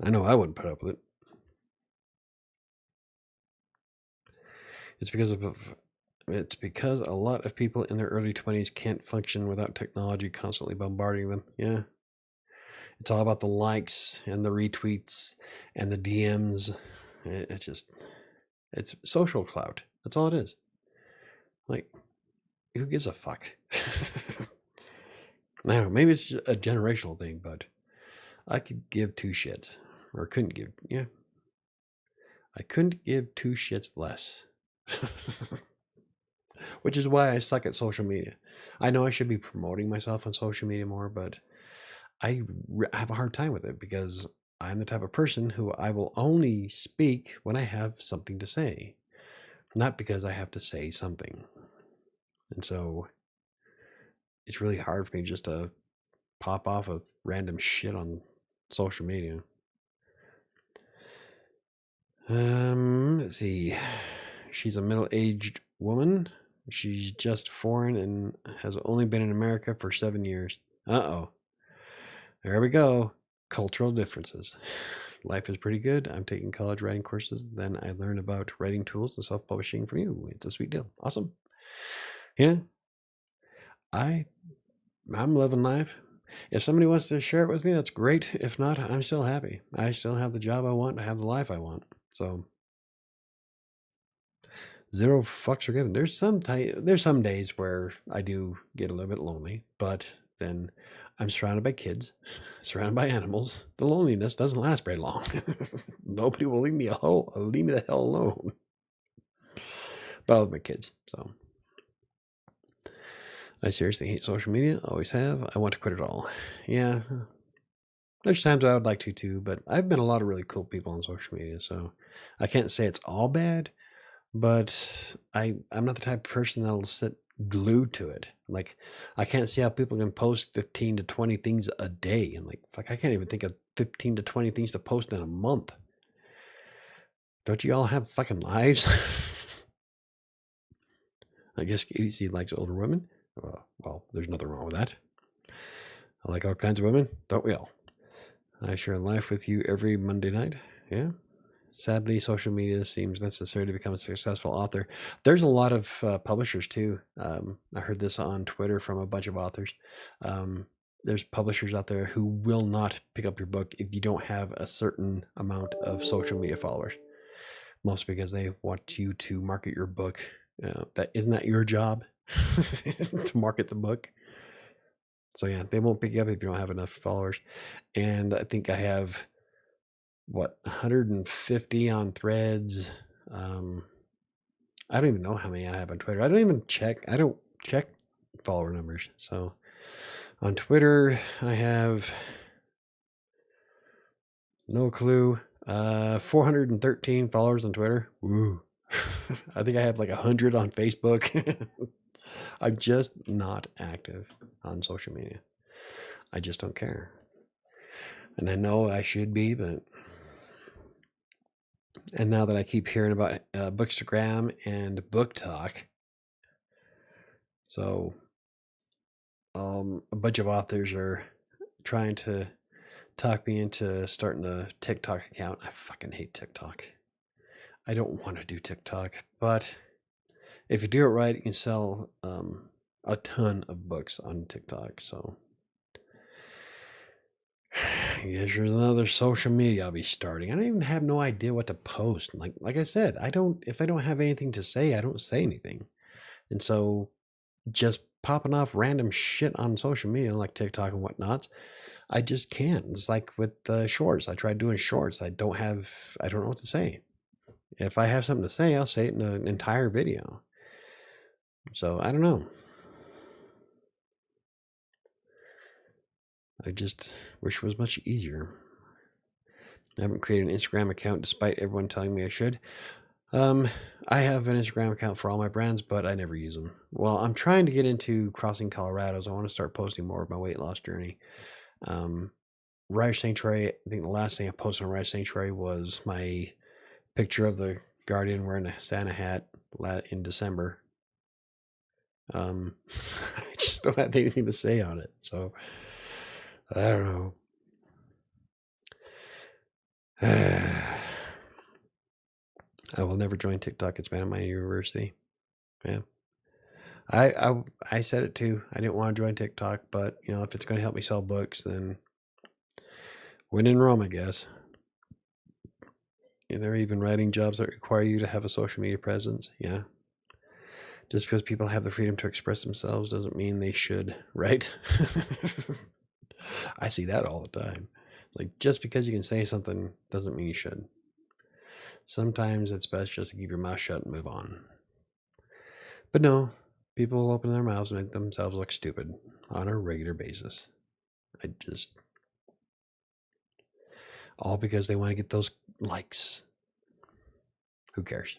I know I wouldn't put up with it. It's because a lot of people in their early 20s can't function without technology constantly bombarding them. Yeah. It's all about the likes and the retweets and the DMs. It's social clout. That's all it is. Like, who gives a fuck? Now, maybe it's a generational thing, but I could give 2 shits. Or couldn't give, yeah. I couldn't give 2 shits less. Which is why I suck at social media. I know I should be promoting myself on social media more, but I have a hard time with it because I'm the type of person who I will only speak when I have something to say, not because I have to say something. And so it's really hard for me just to pop off of random shit on social media. Let's see. She's a middle-aged woman. She's just foreign and has only been in America for 7 years. Uh-oh. There we go. Cultural differences. Life is pretty good. I'm taking college writing courses. Then I learn about writing tools and self-publishing from you. It's a sweet deal. Awesome. Yeah. I'm living life. If somebody wants to share it with me, that's great. If not, I'm still happy. I still have the job I want. I have the life I want. So 0 fucks are given. There's some days where I do get a little bit lonely, but then I'm surrounded by kids, surrounded by animals. The loneliness doesn't last very long. Nobody will leave me the hell alone. But I love my kids, so I seriously hate social media. Always have. I want to quit it all. Yeah. There's times I would like to too, but I've met a lot of really cool people on social media, so I can't say it's all bad. But I'm not the type of person that'll sit glued to it. Like, I can't see how people can post 15 to 20 things a day. And like, fuck, I can't even think of 15 to 20 things to post in a month. Don't you all have fucking lives? I guess KDC likes older women. Well, there's nothing wrong with that. I like all kinds of women. Don't we all? I share life with you every Monday night. Yeah. Sadly, social media seems necessary to become a successful author. There's a lot of publishers too. I heard this on Twitter from a bunch of authors. There's publishers out there who will not pick up your book if you don't have a certain amount of social media followers. Mostly because they want you to market your book. Isn't that your job? To market the book. So yeah, they won't pick you up if you don't have enough followers. And I think I have 150 on Threads. I don't even know how many I have on Twitter. I don't check follower numbers. So on Twitter, I have no clue. 413 followers on Twitter. Woo. I think I have like 100 on Facebook. I'm just not active on social media. I just don't care. And I know I should be, but... And now that I keep hearing about Bookstagram and Book Talk, so a bunch of authors are trying to talk me into starting a TikTok account. I fucking hate TikTok. I don't want to do TikTok, but if you do it right, you can sell a ton of books on TikTok. So I guess there's another social media I'll be starting. I don't even have no idea what to post. Like I said, if I don't have anything to say, I don't say anything. And so just popping off random shit on social media like TikTok and whatnot, I just can't. It's like with shorts. I tried doing shorts. I don't know what to say. If I have something to say, I'll say it in an entire video. So I don't know. I just wish it was much easier. I haven't created an Instagram account despite everyone telling me I should. I have an Instagram account for all my brands, but I never use them. Well, I'm trying to get into crossing Colorados. I want to start posting more of my weight loss journey. WriterSanctuary, I think the last thing I posted on WriterSanctuary was my picture of the Guardian wearing a Santa hat in December. I just don't have anything to say on it, so I don't know. I will never join TikTok. It's banned at my university. Yeah. I said it too. I didn't want to join TikTok, but you know, if it's going to help me sell books, then when in Rome, I guess. And they're even writing jobs that require you to have a social media presence. Yeah. Just because people have the freedom to express themselves doesn't mean they should, right? I see that all the time. Like, just because you can say something doesn't mean you should. Sometimes it's best just to keep your mouth shut and move on. But no, people open their mouths and make themselves look stupid on a regular basis. All because they want to get those likes. Who cares?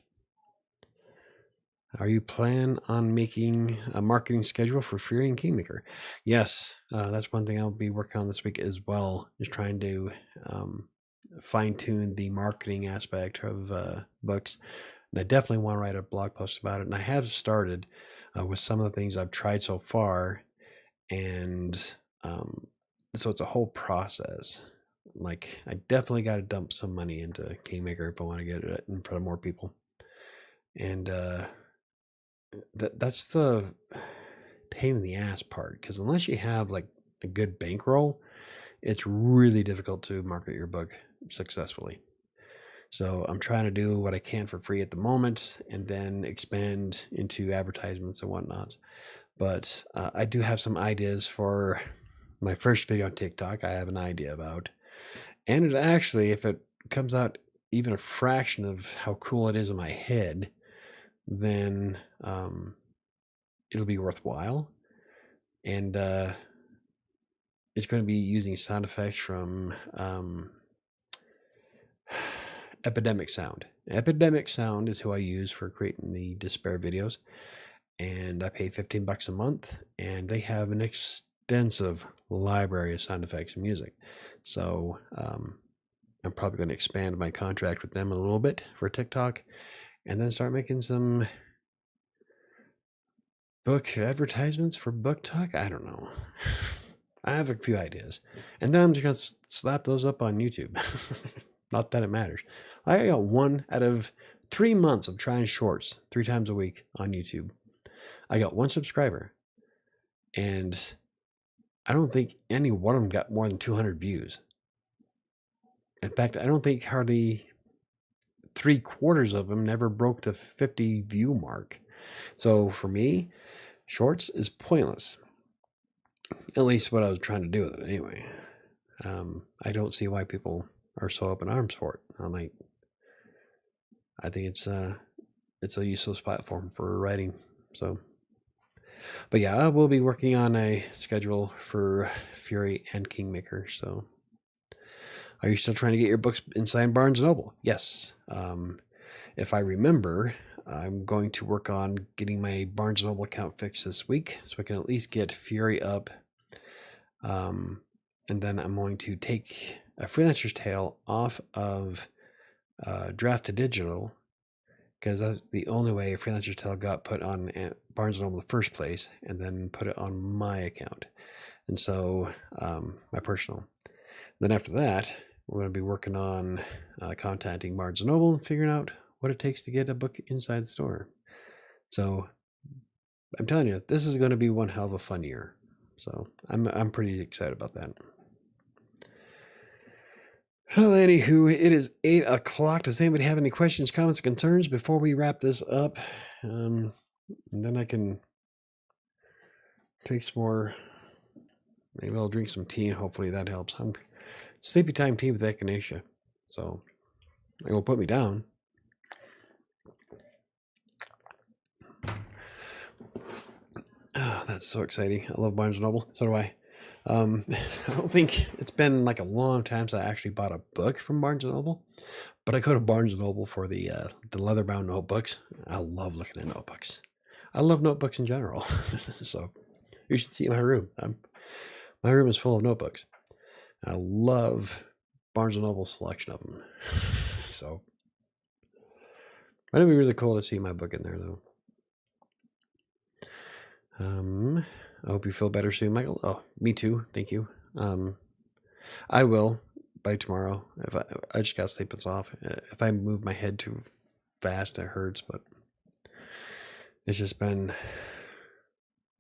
Are you plan on making a marketing schedule for Fury and Kingmaker? Yes, that's one thing I'll be working on this week as well, is trying to fine-tune the marketing aspect of books. And I definitely want to write a blog post about it. And I have started with some of the things I've tried so far. And so it's a whole process. Like, I definitely got to dump some money into Kingmaker if I want to get it in front of more people. And that's the pain in the ass part, because unless you have like a good bankroll, it's really difficult to market your book successfully. So I'm trying to do what I can for free at the moment and then expand into advertisements and whatnot. But I do have some ideas for my first video on TikTok. I have an idea about, and it actually, if it comes out even a fraction of how cool it is in my head, then it'll be worthwhile. And it's going to be using sound effects from Epidemic Sound. Epidemic Sound is who I use for creating the despair videos, and I pay $15 a month, and they have an extensive library of sound effects and music. So I'm probably going to expand my contract with them a little bit for TikTok, and then start making some book advertisements for Book Talk. I don't know. I have a few ideas, and then I'm just going to slap those up on YouTube. Not that it matters. I got 1 out of 3 months of trying shorts 3 times a week on YouTube. I got 1 subscriber, and I don't think any one of them got more than 200 views. In fact, I don't think hardly 3/4 of them never broke the 50 view mark. So for me, shorts is pointless. At least what I was trying to do with it anyway. I don't see why people are so up in arms for it. I think it's a useless platform for writing. So, but yeah, I will be working on a schedule for Fury and Kingmaker. So, are you still trying to get your books inside Barnes & Noble? Yes. If I remember, I'm going to work on getting my Barnes & Noble account fixed this week, so I can at least get Fury up. And then I'm going to take A Freelancer's Tale off of Draft to Digital, because that's the only way A Freelancer's Tale got put on Barnes & Noble in the first place, and then put it on my account. And so my personal. Then after that, we're going to be working on contacting Barnes & Noble and figuring out what it takes to get a book inside the store. So I'm telling you, this is going to be one hell of a fun year. So I'm pretty excited about that. Well, anywho, it is 8 o'clock. Does anybody have any questions, comments, or concerns before we wrap this up? And then I can take some more. Maybe I'll drink some tea, and hopefully that helps. I'm sleepy time tea with echinacea, so it will put me down. That's so exciting. I love Barnes & Noble. So do I. I don't think it's been like a long time since I actually bought a book from Barnes & Noble, but I go to Barnes & Noble for the leather-bound notebooks. I love looking at notebooks. I love notebooks in general. So you should see my room. My room is full of notebooks. I love Barnes & Noble's selection of them. So it'd be really cool to see my book in there, though. I hope you feel better soon, Michael. Oh, me too. Thank you. I will by tomorrow. If I just gotta sleep this off. If I move my head too fast, it hurts. But it's just been.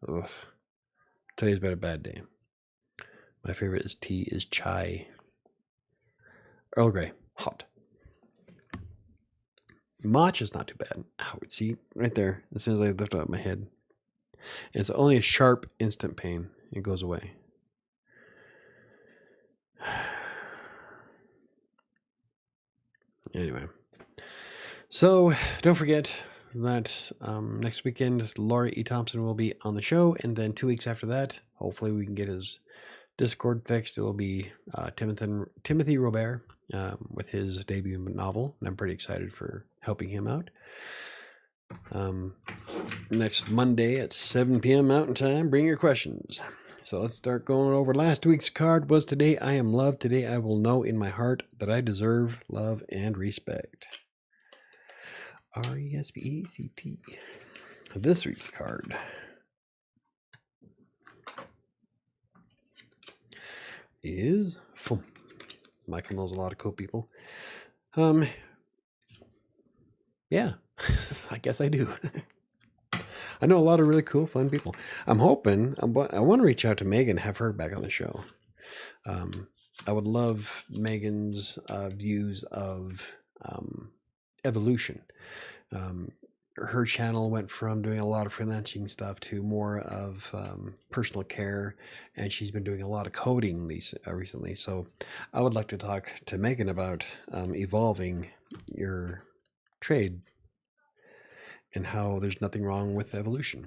Ugh. Today's been a bad day. My favorite tea is chai. Earl Grey, hot. Mush is not too bad. Ow, see right there. As soon as I lift up my head. It's only a sharp, instant pain. It goes away. Anyway. So, don't forget that next weekend, Laurie E. Thompson will be on the show. And then 2 weeks after that, hopefully we can get his Discord fixed. It will be Timothy Robert with his debut novel. And I'm pretty excited for helping him out. Next Monday at 7 p.m. Mountain Time, bring your questions. So let's start going over. Last week's card was Today I Am Loved. Today I will know in my heart that I deserve love and respect. R-E-S-P-E-C-T. This week's card is Michael knows a lot of cool people. Yeah, I guess I do. I know a lot of really cool, fun people. I'm hoping, I want to reach out to Megan, have her back on the show. I would love Megan's views of evolution. Her channel went from doing a lot of freelancing stuff to more of personal care, and she's been doing a lot of coding recently. So I would like to talk to Megan about evolving your trade and how there's nothing wrong with evolution.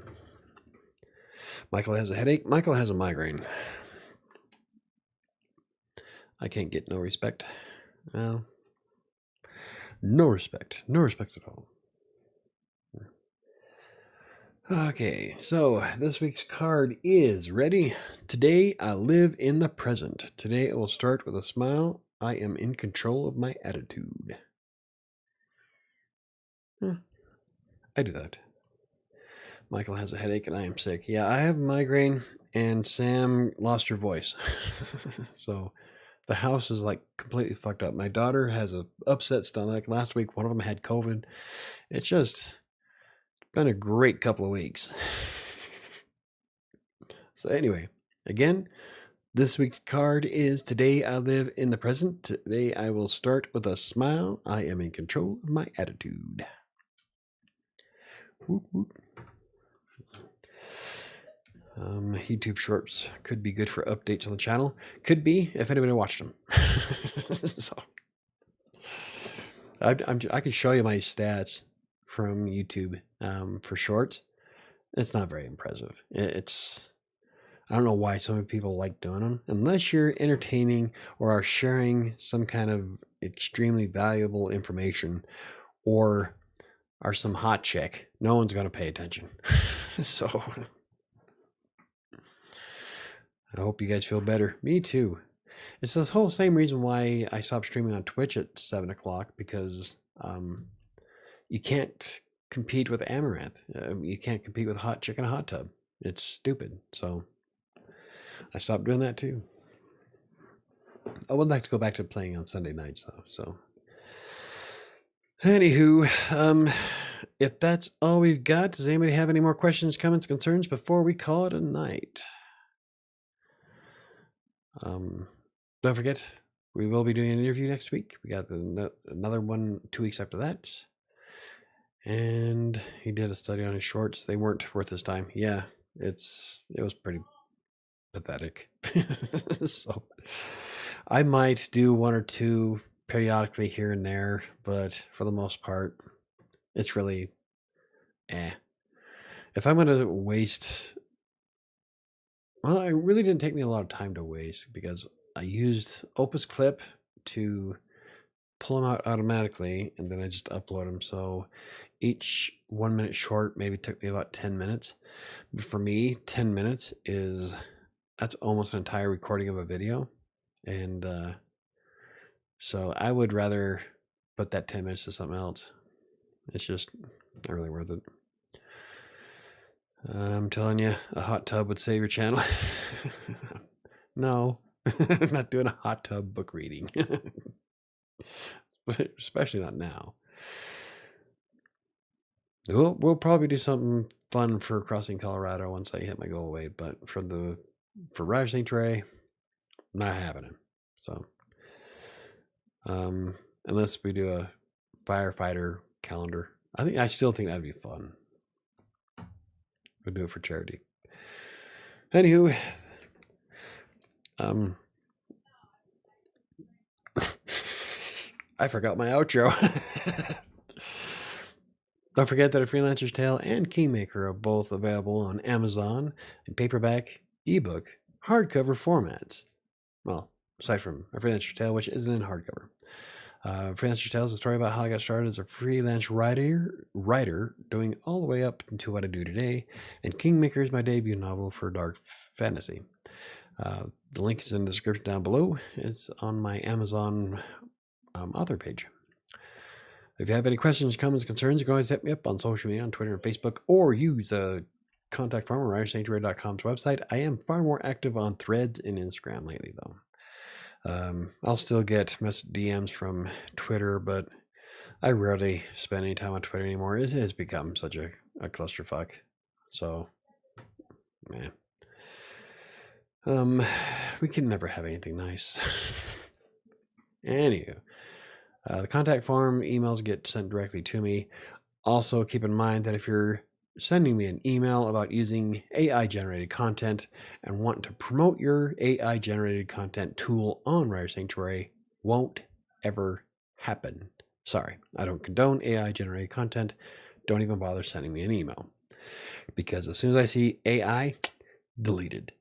Michael has a headache. Michael has a migraine. I can't get no respect. Well, no respect. No respect at all. Okay, so this week's card is ready. Today I live in the present. Today I will start with a smile. I am in control of my attitude. I do that. Michael has a headache and I am sick. Yeah, I have a migraine and Sam lost her voice. So the house is like completely fucked up. My daughter has an upset stomach. Last week, one of them had COVID. It's just been a great couple of weeks. So anyway, again, this week's card is Today I live in the present. Today I will start with a smile. I am in control of my attitude. Whoop, whoop. YouTube shorts could be good for updates on the channel. Could be if anybody watched them. So I can show you my stats from YouTube for shorts. It's not very impressive. I don't know why so many people like doing them. Unless you're entertaining or are sharing some kind of extremely valuable information or are some hot chick, no one's going to pay attention. So I hope you guys feel better. Me too. It's this whole same reason why I stopped streaming on Twitch at 7 o'clock, because you can't compete with Amaranth. You can't compete with Hot Chick in a Hot Tub. It's stupid. So I stopped doing that too. I would like to go back to playing on Sunday nights though. So anywho, if that's all we've got, does anybody have any more questions, comments, concerns before we call it a night? Don't forget, we will be doing an interview next week. We got another one 2 weeks after that. And he did a study on his shorts. They weren't worth his time. Yeah, it was pretty pathetic. So I might do one or two periodically here and there, but for the most part, it's really If I'm going to waste Well, it really didn't take me a lot of time to waste because I used Opus Clip to pull them out automatically, and then I just upload them. So each 1 minute short maybe took me about 10 minutes. But for me, 10 minutes that's almost an entire recording of a video. And so I would rather put that 10 minutes to something else. It's just not really worth it. I'm telling you, a hot tub would save your channel. No, I'm not doing a hot tub book reading. Especially not now. We'll probably do something fun for Crossing Colorado once I hit my goal weight, but for Writer Sanctuary, not happening. So, unless we do a firefighter calendar, I still think that'd be fun. We'll do it for charity. Anywho, I forgot my outro. Don't forget that A Freelancer's Tale and Kingmaker are both available on Amazon in paperback, ebook, hardcover formats. Well, aside from A Freelancer's Tale, which isn't in hardcover. Freelancer's Tale is a story about how I got started as a freelance writer, doing all the way up into what I do today. And Kingmaker is my debut novel for dark fantasy. The link is in the description down below. It's on my Amazon author page. If you have any questions, comments, concerns, you can always hit me up on social media, on Twitter and Facebook, or use the contact form on WriterSanctuary.com's website. I am far more active on Threads and Instagram lately, though. I'll still get DMs from Twitter, but I rarely spend any time on Twitter anymore. It has become such a clusterfuck. So, man. We can never have anything nice. Anywho. The contact form emails get sent directly to me. Also, keep in mind that if you're sending me an email about using AI-generated content and want to promote your AI-generated content tool on Writer Sanctuary, won't ever happen. Sorry, I don't condone AI-generated content. Don't even bother sending me an email. Because as soon as I see AI, deleted.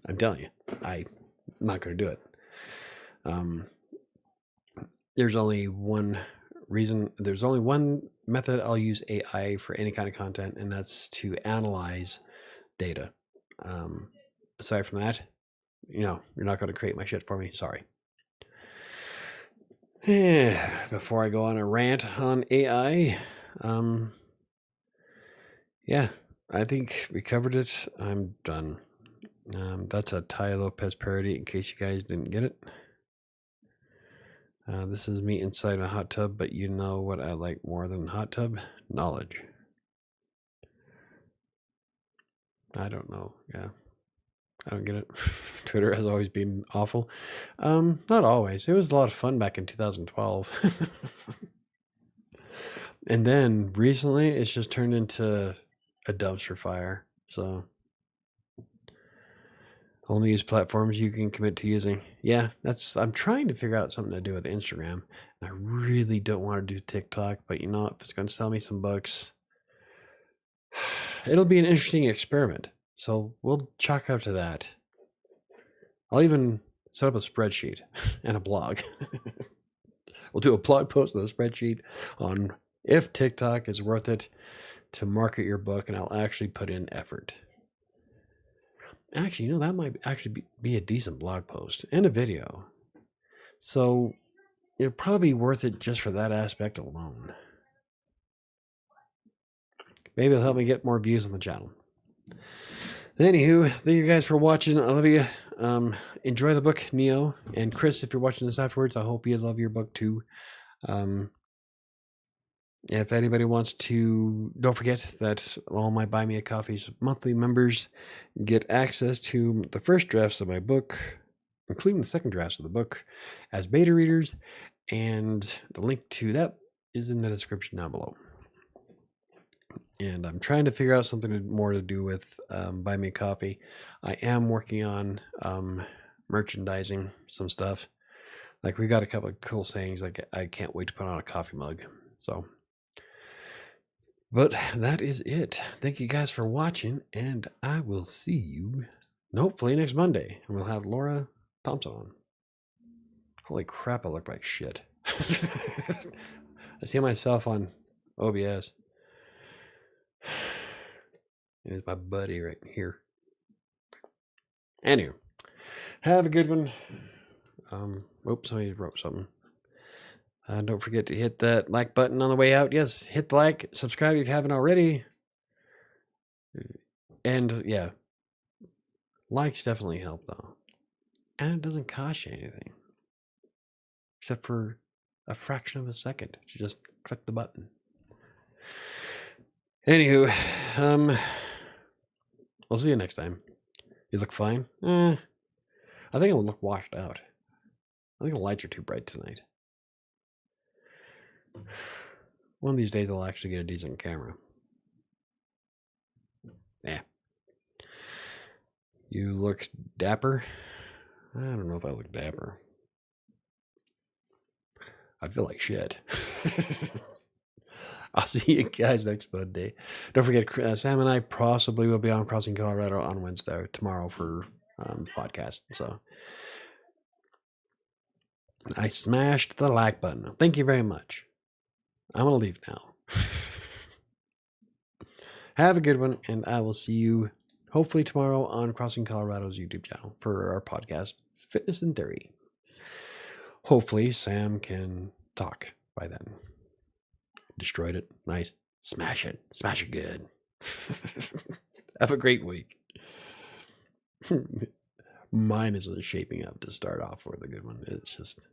I'm telling you, I'm not going to do it. There's only one method I'll use AI for any kind of content, and that's to analyze data. Aside from that, you're not going to create my shit for me. Sorry. Before I go on a rant on AI, yeah, I think we covered it. I'm done. That's a Tai Lopez parody, in case you guys didn't get it. This is me inside a hot tub, but you know what I like more than a hot tub? Knowledge. I don't know. Yeah. I don't get it. Twitter has always been awful. Not always. It was a lot of fun back in 2012. And then recently it's just turned into a dumpster fire. So only use platforms you can commit to using. Yeah, I'm trying to figure out something to do with Instagram. And I really don't want to do TikTok, but if it's going to sell me some books, it'll be an interesting experiment. So we'll chalk up to that. I'll even set up a spreadsheet and a blog. We'll do a blog post with a spreadsheet on if TikTok is worth it to market your book, and I'll actually put in effort. Actually, that might actually be a decent blog post and a video. So it'll probably be worth it just for that aspect alone. Maybe it'll help me get more views on the channel. Anywho, thank you guys for watching. I love you. Enjoy the book, Neo. And Chris, if you're watching this afterwards, I hope you love your book too. If anybody wants to, don't forget that all my Buy Me a Coffee's monthly members get access to the first drafts of my book, including the second drafts of the book, as beta readers, and the link to that is in the description down below. And I'm trying to figure out something more to do with Buy Me a Coffee. I am working on merchandising some stuff. Like, we got a couple of cool sayings, like I can't wait to put on a coffee mug. So, but that is it. Thank you guys for watching, and I will see you hopefully next Monday, and we'll have Laura Thompson on. Holy crap, I look like shit. I see myself on OBS. There's my buddy right here. Anyway, have a good one. Oops, somebody wrote something. Don't forget to hit that like button on the way out. Yes, hit the like, subscribe if you haven't already. And yeah, likes definitely help though. And it doesn't cost you anything. Except for a fraction of a second to just click the button. Anywho, we'll see you next time. You look fine? I think I will look washed out. I think the lights are too bright tonight. One of these days I'll actually get a decent camera. Yeah. You look dapper? I don't know if I look dapper. I feel like shit. I'll see you guys next Monday. Don't forget, Sam and I possibly will be on Crossing Colorado on Wednesday, tomorrow for the podcast. So I smashed the like button. Thank you very much. I'm going to leave now. Have a good one, and I will see you hopefully tomorrow on Crossing Colorado's YouTube channel for our podcast, Fitness in Theory. Hopefully Sam can talk by then. Destroyed it. Nice. Smash it. Smash it good. Have a great week. Mine isn't shaping up to start off with a good one. It's just...